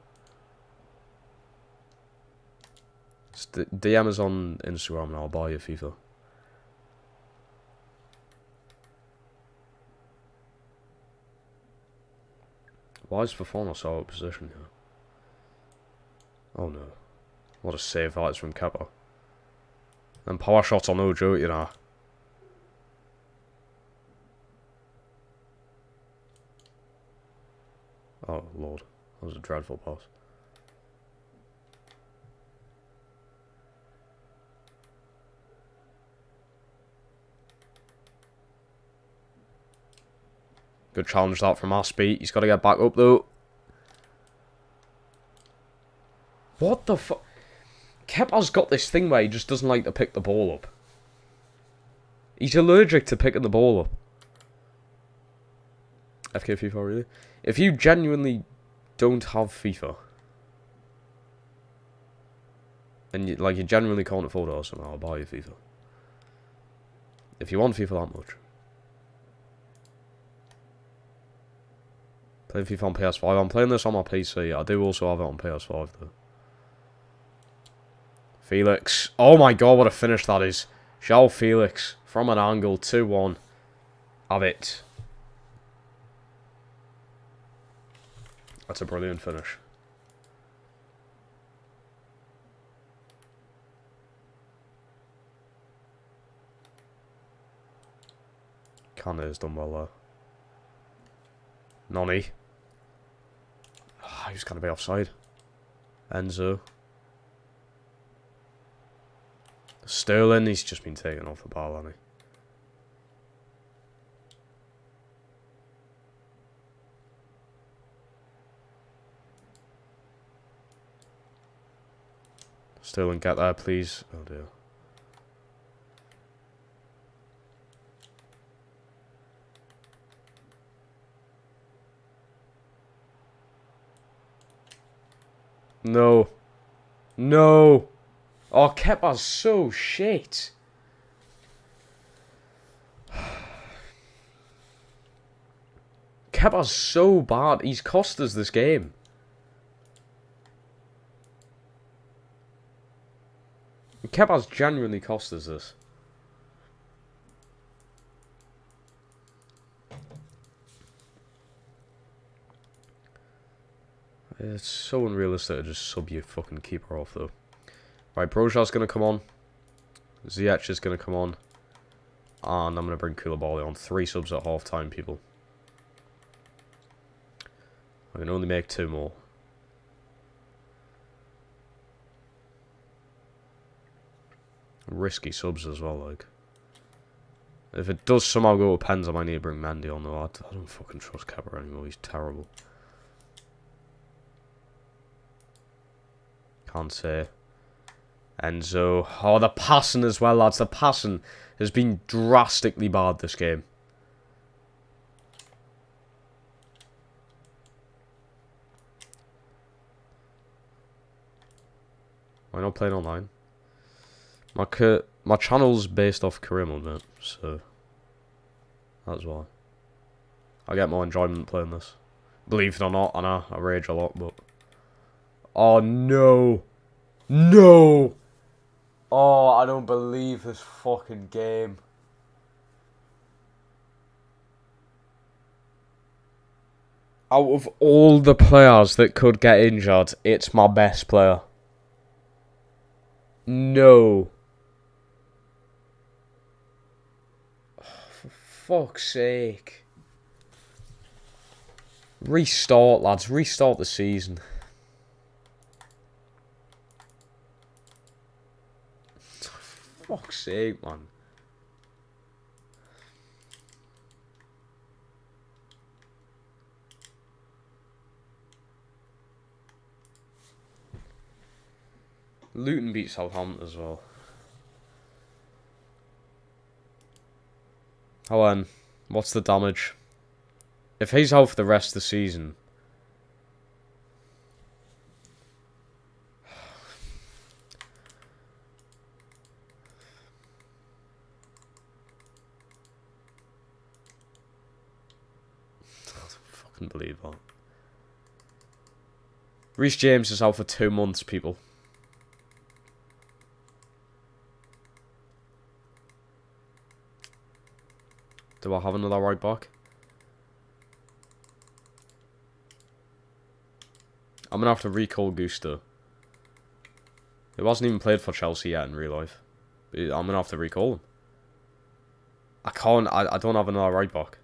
DM us on Instagram and I'll buy you FIFA. Why is Fofana so out of position here? Oh no. What a save that is from Kepa. And power shots are no joke, you know. Oh lord. That was a dreadful pass. Good challenge that from Aspie. He's got to get back up though. What the fuck? Kepa's got this thing where he just doesn't like to pick the ball up. He's allergic to picking the ball up. FK FIFA, really? If you genuinely don't have FIFA, and you genuinely can't afford it or something, I'll buy you FIFA. If you want FIFA that much. Playing FIFA on PS5. I'm playing this on my PC. I do also have it on PS5 though. Felix. Oh my god, what a finish that is. João Felix. From an angle. 2-1. Have it. That's a brilliant finish. Kane has done well there. Noni. Oh, he was going to be offside. Enzo. Sterling, he's just been taken off the ball, hasn't he? Sterling, get there, please. Oh dear. No. No. Oh, Kepa's so shit. Kepa's so bad. He's cost us this game. Kepa's genuinely cost us this. It's so unrealistic to just sub your fucking keeper off though. Right, Broja's going to come on. Ziyech is going to come on. And I'm going to bring Koulibaly on. 3 subs at half time, people. I can only make 2 more. Risky subs as well, like. If it does somehow go to pens, I might need to bring Mendy on though. I don't fucking trust Kepa anymore. He's terrible. Can't say. Enzo. Oh, the passing as well, lads. The passing has been drastically bad this game. Why not playing online? My channel's based off career mode, mate, so that's why. I get more enjoyment playing this. Believe it or not, I know, I rage a lot, but... Oh, no! No! Oh, I don't believe this fucking game. Out of all the players that could get injured, it's my best player. No. Oh, for fuck's sake. Restart, lads. Restart the season. Fuck's sake, man. Luton beat Southampton as well. Helen, what's the damage? If he's out for the rest of the season... I don't fucking believe that. Reece James is out for 2 months, people. Do I have another right back? I'm going to have to recall Gusto. He wasn't even played for Chelsea yet in real life. I'm going to have to recall him. I can't. I don't have another right back.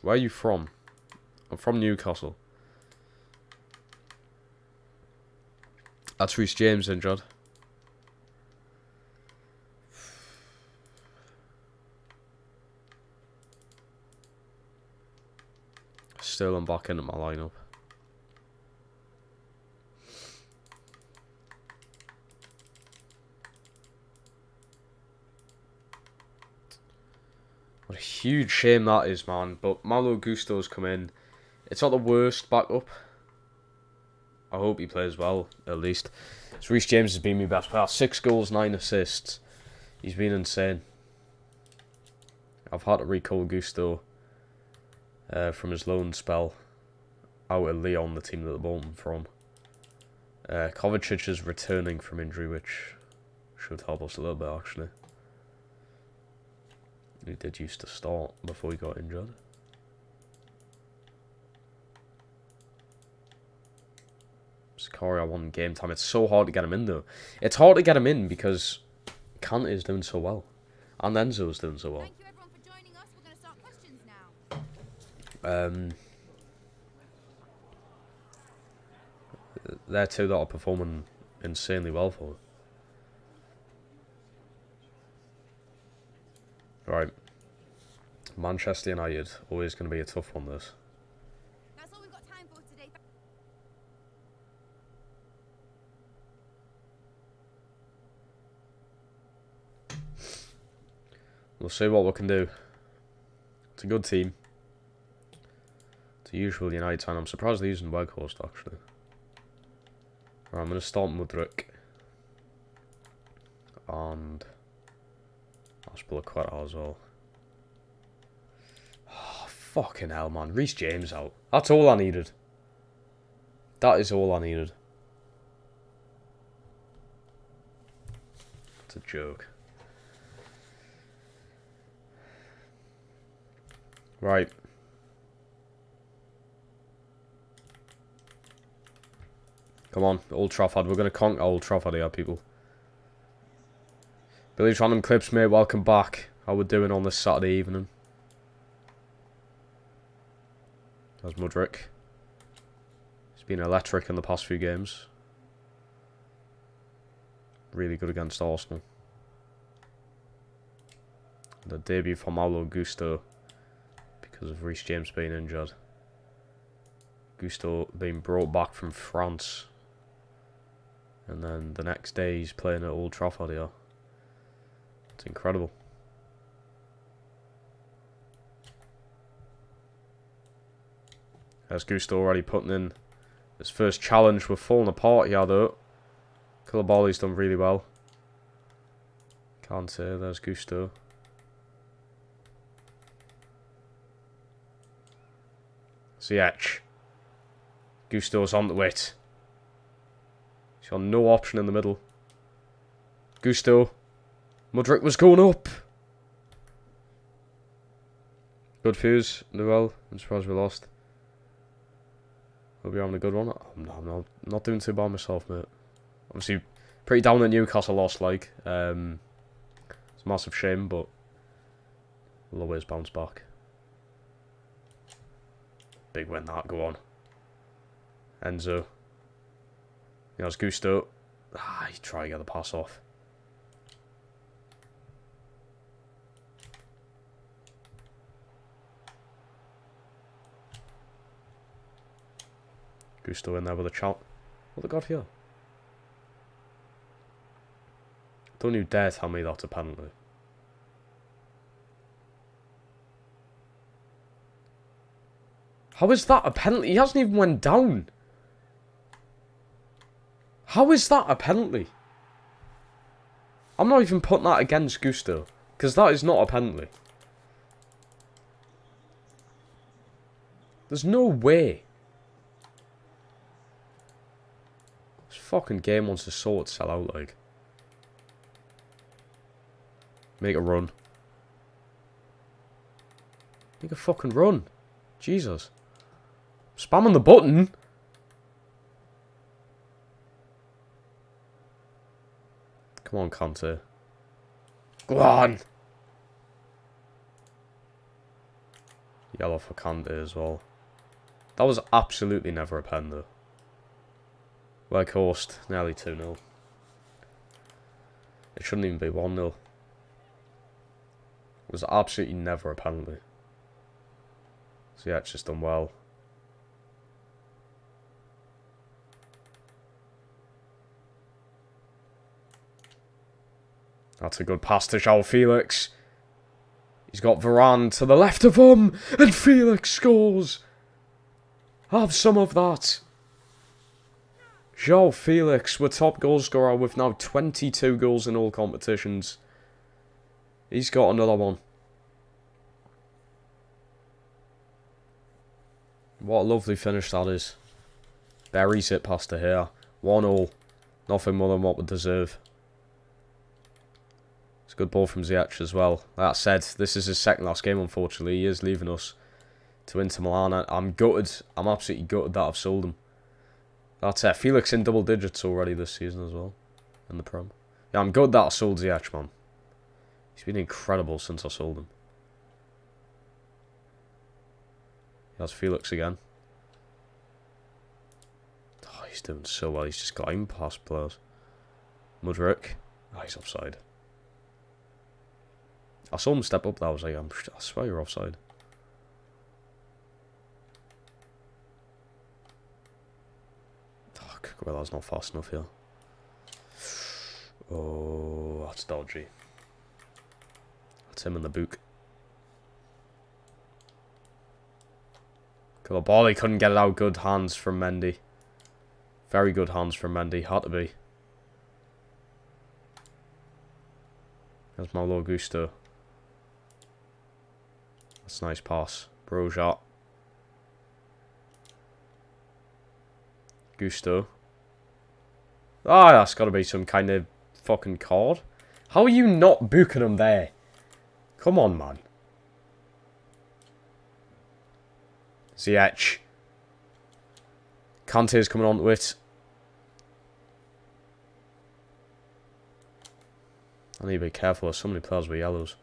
Where are you from? I'm from Newcastle. That's Reece James injured. Still I'm back into my lineup. What a huge shame that is, man. But Malo Gusto's come in. It's not the worst backup. I hope he plays well, at least. So Reece James has been my best player. 6 goals, 9 assists. He's been insane. I've had to recall Gusto from his loan spell out at Lyon, the team that the bottom from. Kovacic is returning from injury, which should help us a little bit, actually. He did used to start before he got injured. Sakaria won game time. It's so hard to get him in, though. It's hard to get him in because Kante is doing so well. And Enzo's doing so well. Thank you everyone for joining us. We're going to start questions now. They're two that are performing insanely well for them. Right. Manchester United, always going to be a tough one, this. That's all we've got time for today. We'll see what we can do. It's a good team. It's a usual United time. I'm surprised they're using Weghorst, actually. Right, I'm going to start Mudryk. And Aspilicueta as well. Oh, fucking hell, man. Reece James out. That's all I needed. That is all I needed. It's a joke. Right. Come on, Old Trafford. We're going to conquer Old Trafford here, people. Billy's random clips, mate. Welcome back. How we're doing on this Saturday evening. There's Mudryk. He's been electric in the past few games. Really good against Arsenal. The debut for Malo Gusto because of Reece James being injured. Gusto being brought back from France. And then the next day he's playing at Old Trafford here. It's incredible. There's Gusto already putting in his first challenge. We're falling apart here though. Koulibaly's done really well. Can't say. There's Gusto. Ziyech. Gusto's on the wit. He's got no option in the middle. Gusto. Mudryk was going up. Good fuse. Well, I'm surprised we lost. Hope you're having a good one. I'm not doing too bad myself, mate. Obviously, pretty down that Newcastle lost, like. It's a massive shame, but we'll always bounce back. Big win that, go on. Enzo. There's Gusto. Ah, he tried to get the pass off. Gusto in there with a chop. What they got here? Don't you dare tell me that's a penalty. How is that a penalty? He hasn't even went down. How is that a penalty? I'm not even putting that against Gusto, because that is not a penalty. There's no way. This fucking game wants to sort itself out, like. Make a run. Make a fucking run. Jesus. Spamming the button. Come on, Kante. Go on. Yellow for Kante as well. That was absolutely never a pen, though. Weghorst, nearly 2-0. It shouldn't even be 1-0. It was absolutely never a penalty. So yeah, it's just done well. That's a good pass to João Felix. He's got Varane to the left of him, and Felix scores. Have some of that. João Felix, we're top goal scorer with now 22 goals in all competitions. He's got another one. What a lovely finish that is. Buries it past the hair. 1-0. Nothing more than what we deserve. It's a good ball from Ziyech as well. That said, this is his second last game, unfortunately. He is leaving us to Inter Milan. I'm gutted. I'm absolutely gutted that I've sold him. That's it. Felix in double digits already this season as well. In the Prem. Yeah, I'm gutted that I sold Ziyech, man. He's been incredible since I sold him. That's Felix again. Oh, he's doing so well. He's just got him past players. Mudryk. Oh, he's offside. I saw him step up there. I was like, I swear you're offside. Oh, well, that's not fast enough here. Oh, that's dodgy. That's him in the boot. Koulibaly couldn't get it out. Good hands from Mendy. Very good hands from Mendy. Had to be. There's Malo Gusto. That's a nice pass. Broja. Gusto. Ah, that's got to be some kind of fucking card. How are you not booking him there? Come on, man. Ziyech. Kante's coming on to it. I need to be careful. There's so many players with yellows.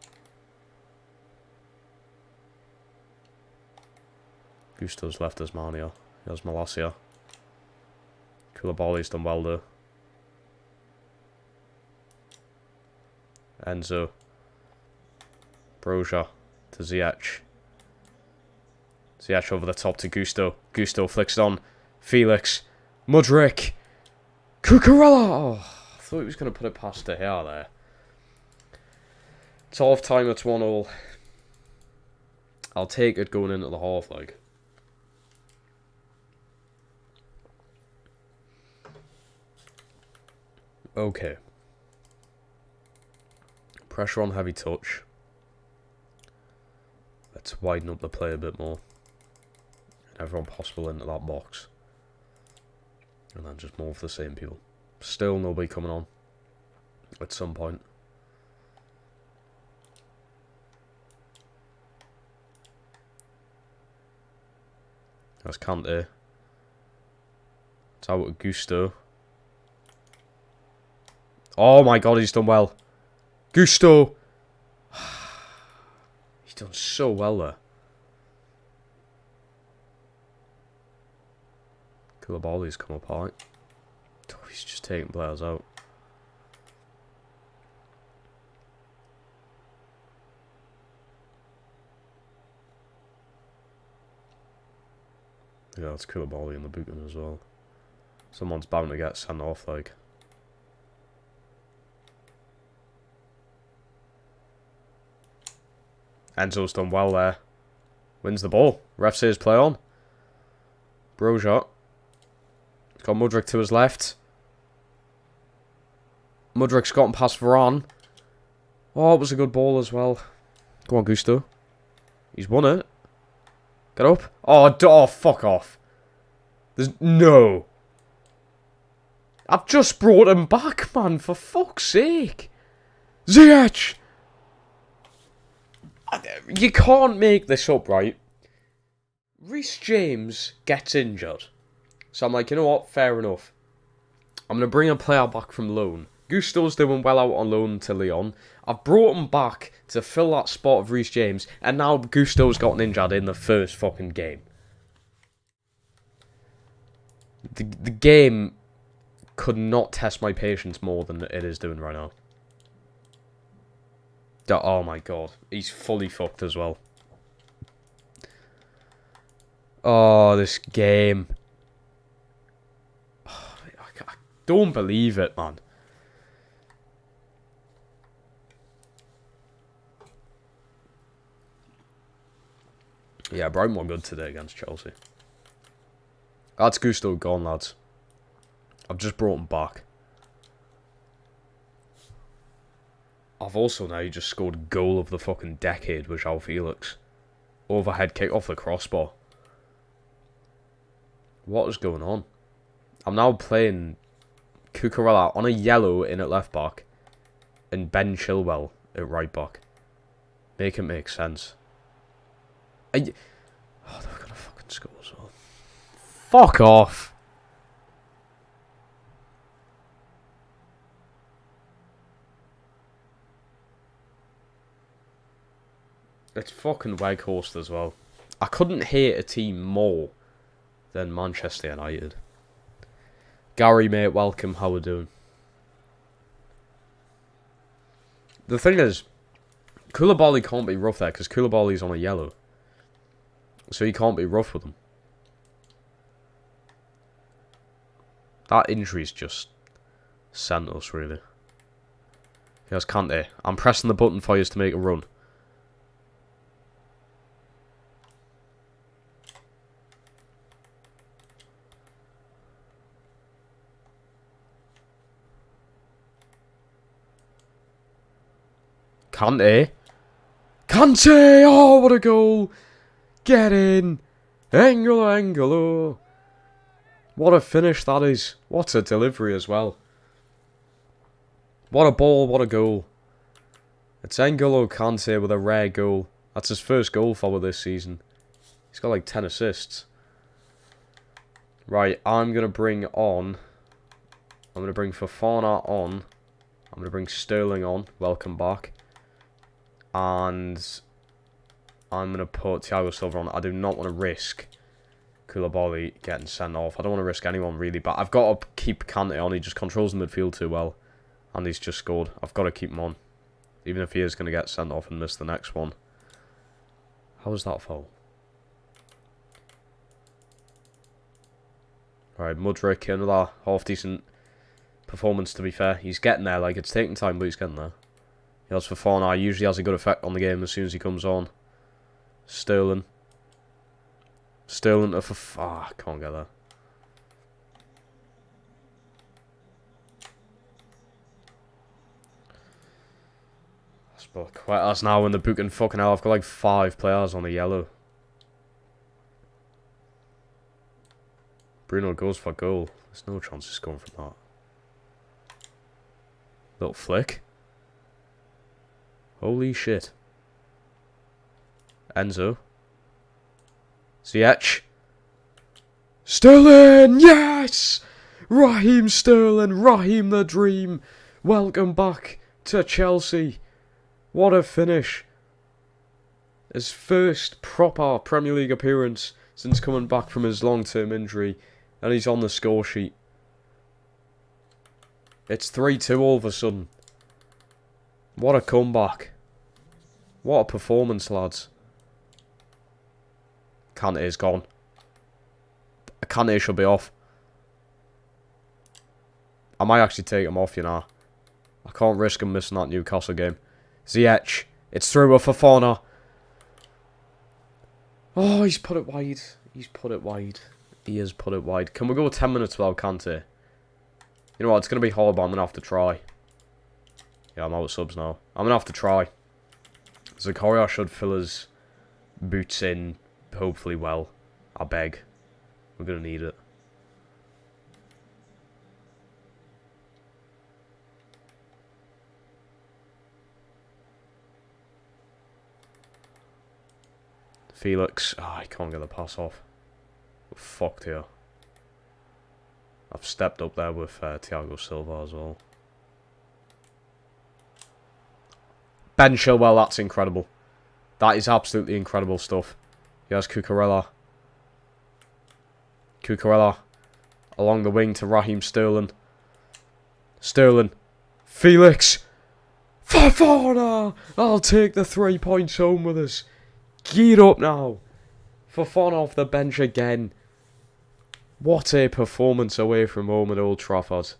Gusto's left as Mania. Here's Malacia. Koulibaly's done well though. Enzo. Broja to Ziyech. Ziyech over the top to Gusto. Gusto flicks it on. Felix. Mudryk. Cucurella. Oh, I thought he was going to put it past De Gea there. It's half time, it's 1-0. I'll take it going into the half, like. Okay. Pressure on heavy touch. Let's widen up the play a bit more. Everyone possible into that box. And then just more of the same people. Still nobody coming on. At some point. That's Kante. It's out with Gusto. Oh my god, he's done well. Gusto. done so well there. Koulibaly's come up high. Oh, he's just taking players out. Yeah, it's Koulibaly in the booking as well. Someone's bound to get sent off, like. Enzo's done well there. Wins the ball. Ref says play on. Bro shot. He's got Mudryk to his left. Mudryk's gotten past Varane. Oh, it was a good ball as well. Go on, Gusto. He's won it. Get up. Oh, fuck off. There's no. I've just brought him back, man, for fuck's sake. Ziyech! You can't make this up, right? Reece James gets injured. So I'm like, you know what? Fair enough. I'm going to bring a player back from loan. Gusto's doing well out on loan to Lyon. I've brought him back to fill that spot of Reece James. And now Gusto's gotten injured in the first fucking game. The game could not test my patience more than it is doing right now. Oh my god. He's fully fucked as well. Oh, this game. Oh, I don't believe it, man. Yeah, Brighton were good today against Chelsea. That's Gusto gone, lads. I've just brought him back. I've also now just scored goal of the fucking decade with João Felix. Overhead kick off the crossbar. What is going on? I'm now playing Cucurella on a yellow in at left back and Ben Chilwell at right back. Make it make sense. Oh, they've got a fucking score as well. Fuck off. It's fucking Weghorst as well. I couldn't hate a team more than Manchester United. Gary, mate, welcome. How we doing? The thing is, Koulibaly can't be rough there because Koulibaly's on a yellow. So he can't be rough with him. That injury's just sent us, really. Here's Kante. I'm pressing the button for you to make a run. Kante. Kante! Oh, what a goal! Get in! Angolo. What a finish that is. What a delivery as well. What a ball, what a goal. It's N'Golo Kante with a rare goal. That's his first goal for this season. He's got like 10 assists. Right, I'm going to bring Fofana on. I'm going to bring Sterling on. Welcome back. And I'm going to put Thiago Silva on. I do not want to risk Koulibaly getting sent off. I don't want to risk anyone really, but I've got to keep Kante on. He just controls the midfield too well. And he's just scored. I've got to keep him on. Even if he is going to get sent off and miss the next one. How was that foul? Alright, Mudryk, another half-decent performance to be fair. He's getting there, like it's taking time, but he's getting there. He has Fofana, usually has a good effect on the game as soon as he comes on. Sterling to Fofana. I can't get there. But quite us now in the book and fucking hell. I've got like 5 players on the yellow. Bruno goes for goal. There's no chance of scoring from that. Little flick. Holy shit. Enzo. Ziyech. Sterling! Yes! Raheem Sterling. Raheem the Dream. Welcome back to Chelsea. What a finish. His first proper Premier League appearance since coming back from his long-term injury. And he's on the score sheet. It's 3-2 all of a sudden. What a comeback. What a performance, lads. Kante's gone. Kante should be off. I might actually take him off, you know. I can't risk him missing that Newcastle game. Ziyech. It's through a Fofana. Oh, he's put it wide. He's put it wide. He has put it wide. Can we go 10 minutes without Kante? You know what? It's going to be hard, but I'm going to have to try. Yeah, I'm out of subs now. I'm going to have to try. Zakaria should fill his boots in, hopefully well. I beg. We're going to need it. Felix. Ah, I can't get the pass off. We're fucked here. I've stepped up there with Thiago Silva as well. Ben Chilwell, that's incredible. That is absolutely incredible stuff. Here's Cucurella. Cucurella. Along the wing to Raheem Sterling. Sterling. Felix. Fofana! I'll take the 3 points home with us. Gear up now. Fofana off the bench again. What a performance away from home at Old Trafford.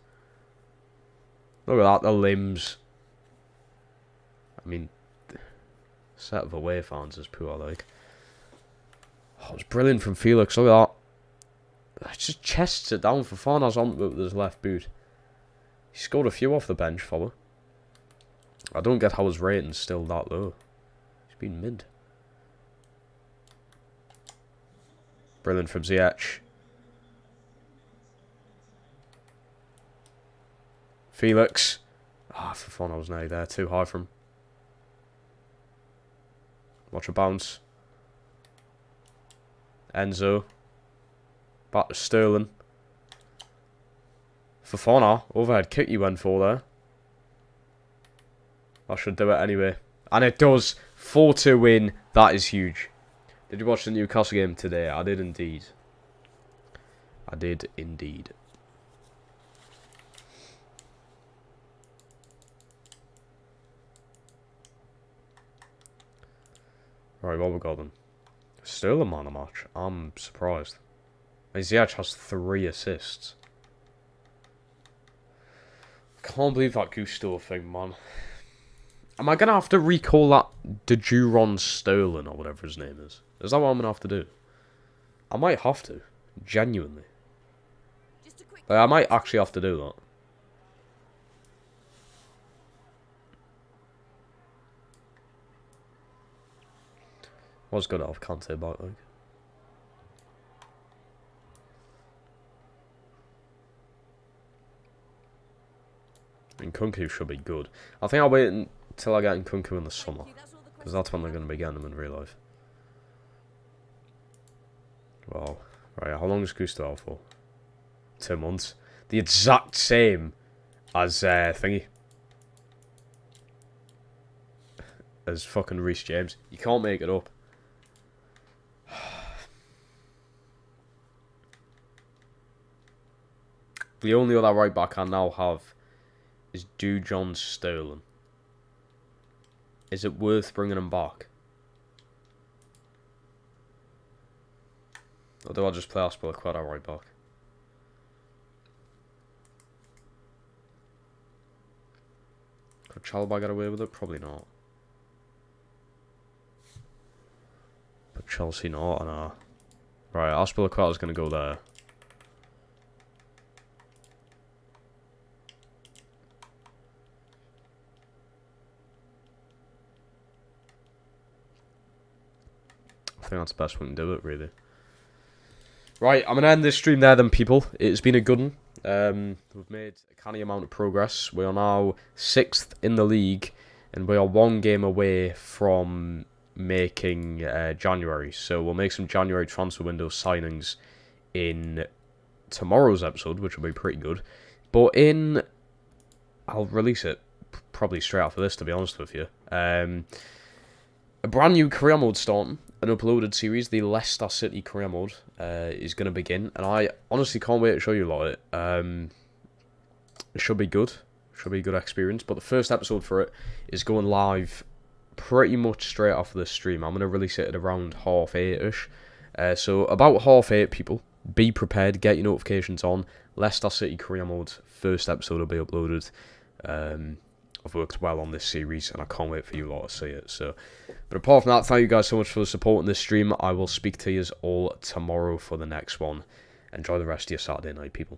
Look at that, the limbs. I mean, set of away fans is poor, like. Oh, it was brilliant from Felix, look at that. Just chests it down. Fofana's on with his left boot. He scored a few off the bench for me. I don't get how his rating's still that low. He's been mid. Brilliant from Ziyech. Felix. Ah, Fofana was now there. Too high for him. Watch a bounce. Enzo. Back to Sterling. Fofana. Overhead kick you went for there. I should do it anyway. And it does. 4-2 win. That is huge. Did you watch the Newcastle game today? I did indeed. I did indeed. Right, what we got then? Still a man of match. I'm surprised. Ziyech has 3 assists. I can't believe that Gusto thing, man. Am I going to have to recall that DeJuron Sterling or whatever his name is? Is that what I'm going to have to do? I might have to. Genuinely. Just a quick Like, I might actually have to do that. Was good to have Kante back, like. And Kunku should be good. I think I'll wait until I get Kunku in the summer. Because that's when they're going to be getting them in real life. Wow. Right, how long is Gusto out for? 2 months. The exact same as thingy. As fucking Reece James. You can't make it up. The only other right back I now have is DeJuron Sterling. Is it worth bringing him back? Or do I just play Aspilicueta right back? Could Chalobah get away with it? Probably not. But Chelsea not, and right, Aspilicueta's going to go there. I think that's the best way to do it, really. Right, I'm going to end this stream there then, people. It's been a good one. We've made a canny amount of progress. We are now 6th in the league, and we are 1 game away from making January. So we'll make some January transfer window signings in tomorrow's episode, which will be pretty good. But I'll release it probably straight after this, to be honest with you. a brand new career mode starting, an uploaded series, the Leicester City career mode, is going to begin, and I honestly can't wait to show you a lot of it. It should be good. Should be a good experience. But the first episode for it is going live pretty much straight after the stream. I'm going to release it at around 8:30ish. So about 8:30, people, be prepared. Get your notifications on. Leicester City career mode. First episode will be uploaded. I've worked well on this series, and I can't wait for you all to see it. So, but apart from that, thank you guys so much for supporting this stream. I will speak to you all tomorrow for the next one. Enjoy the rest of your Saturday night, people.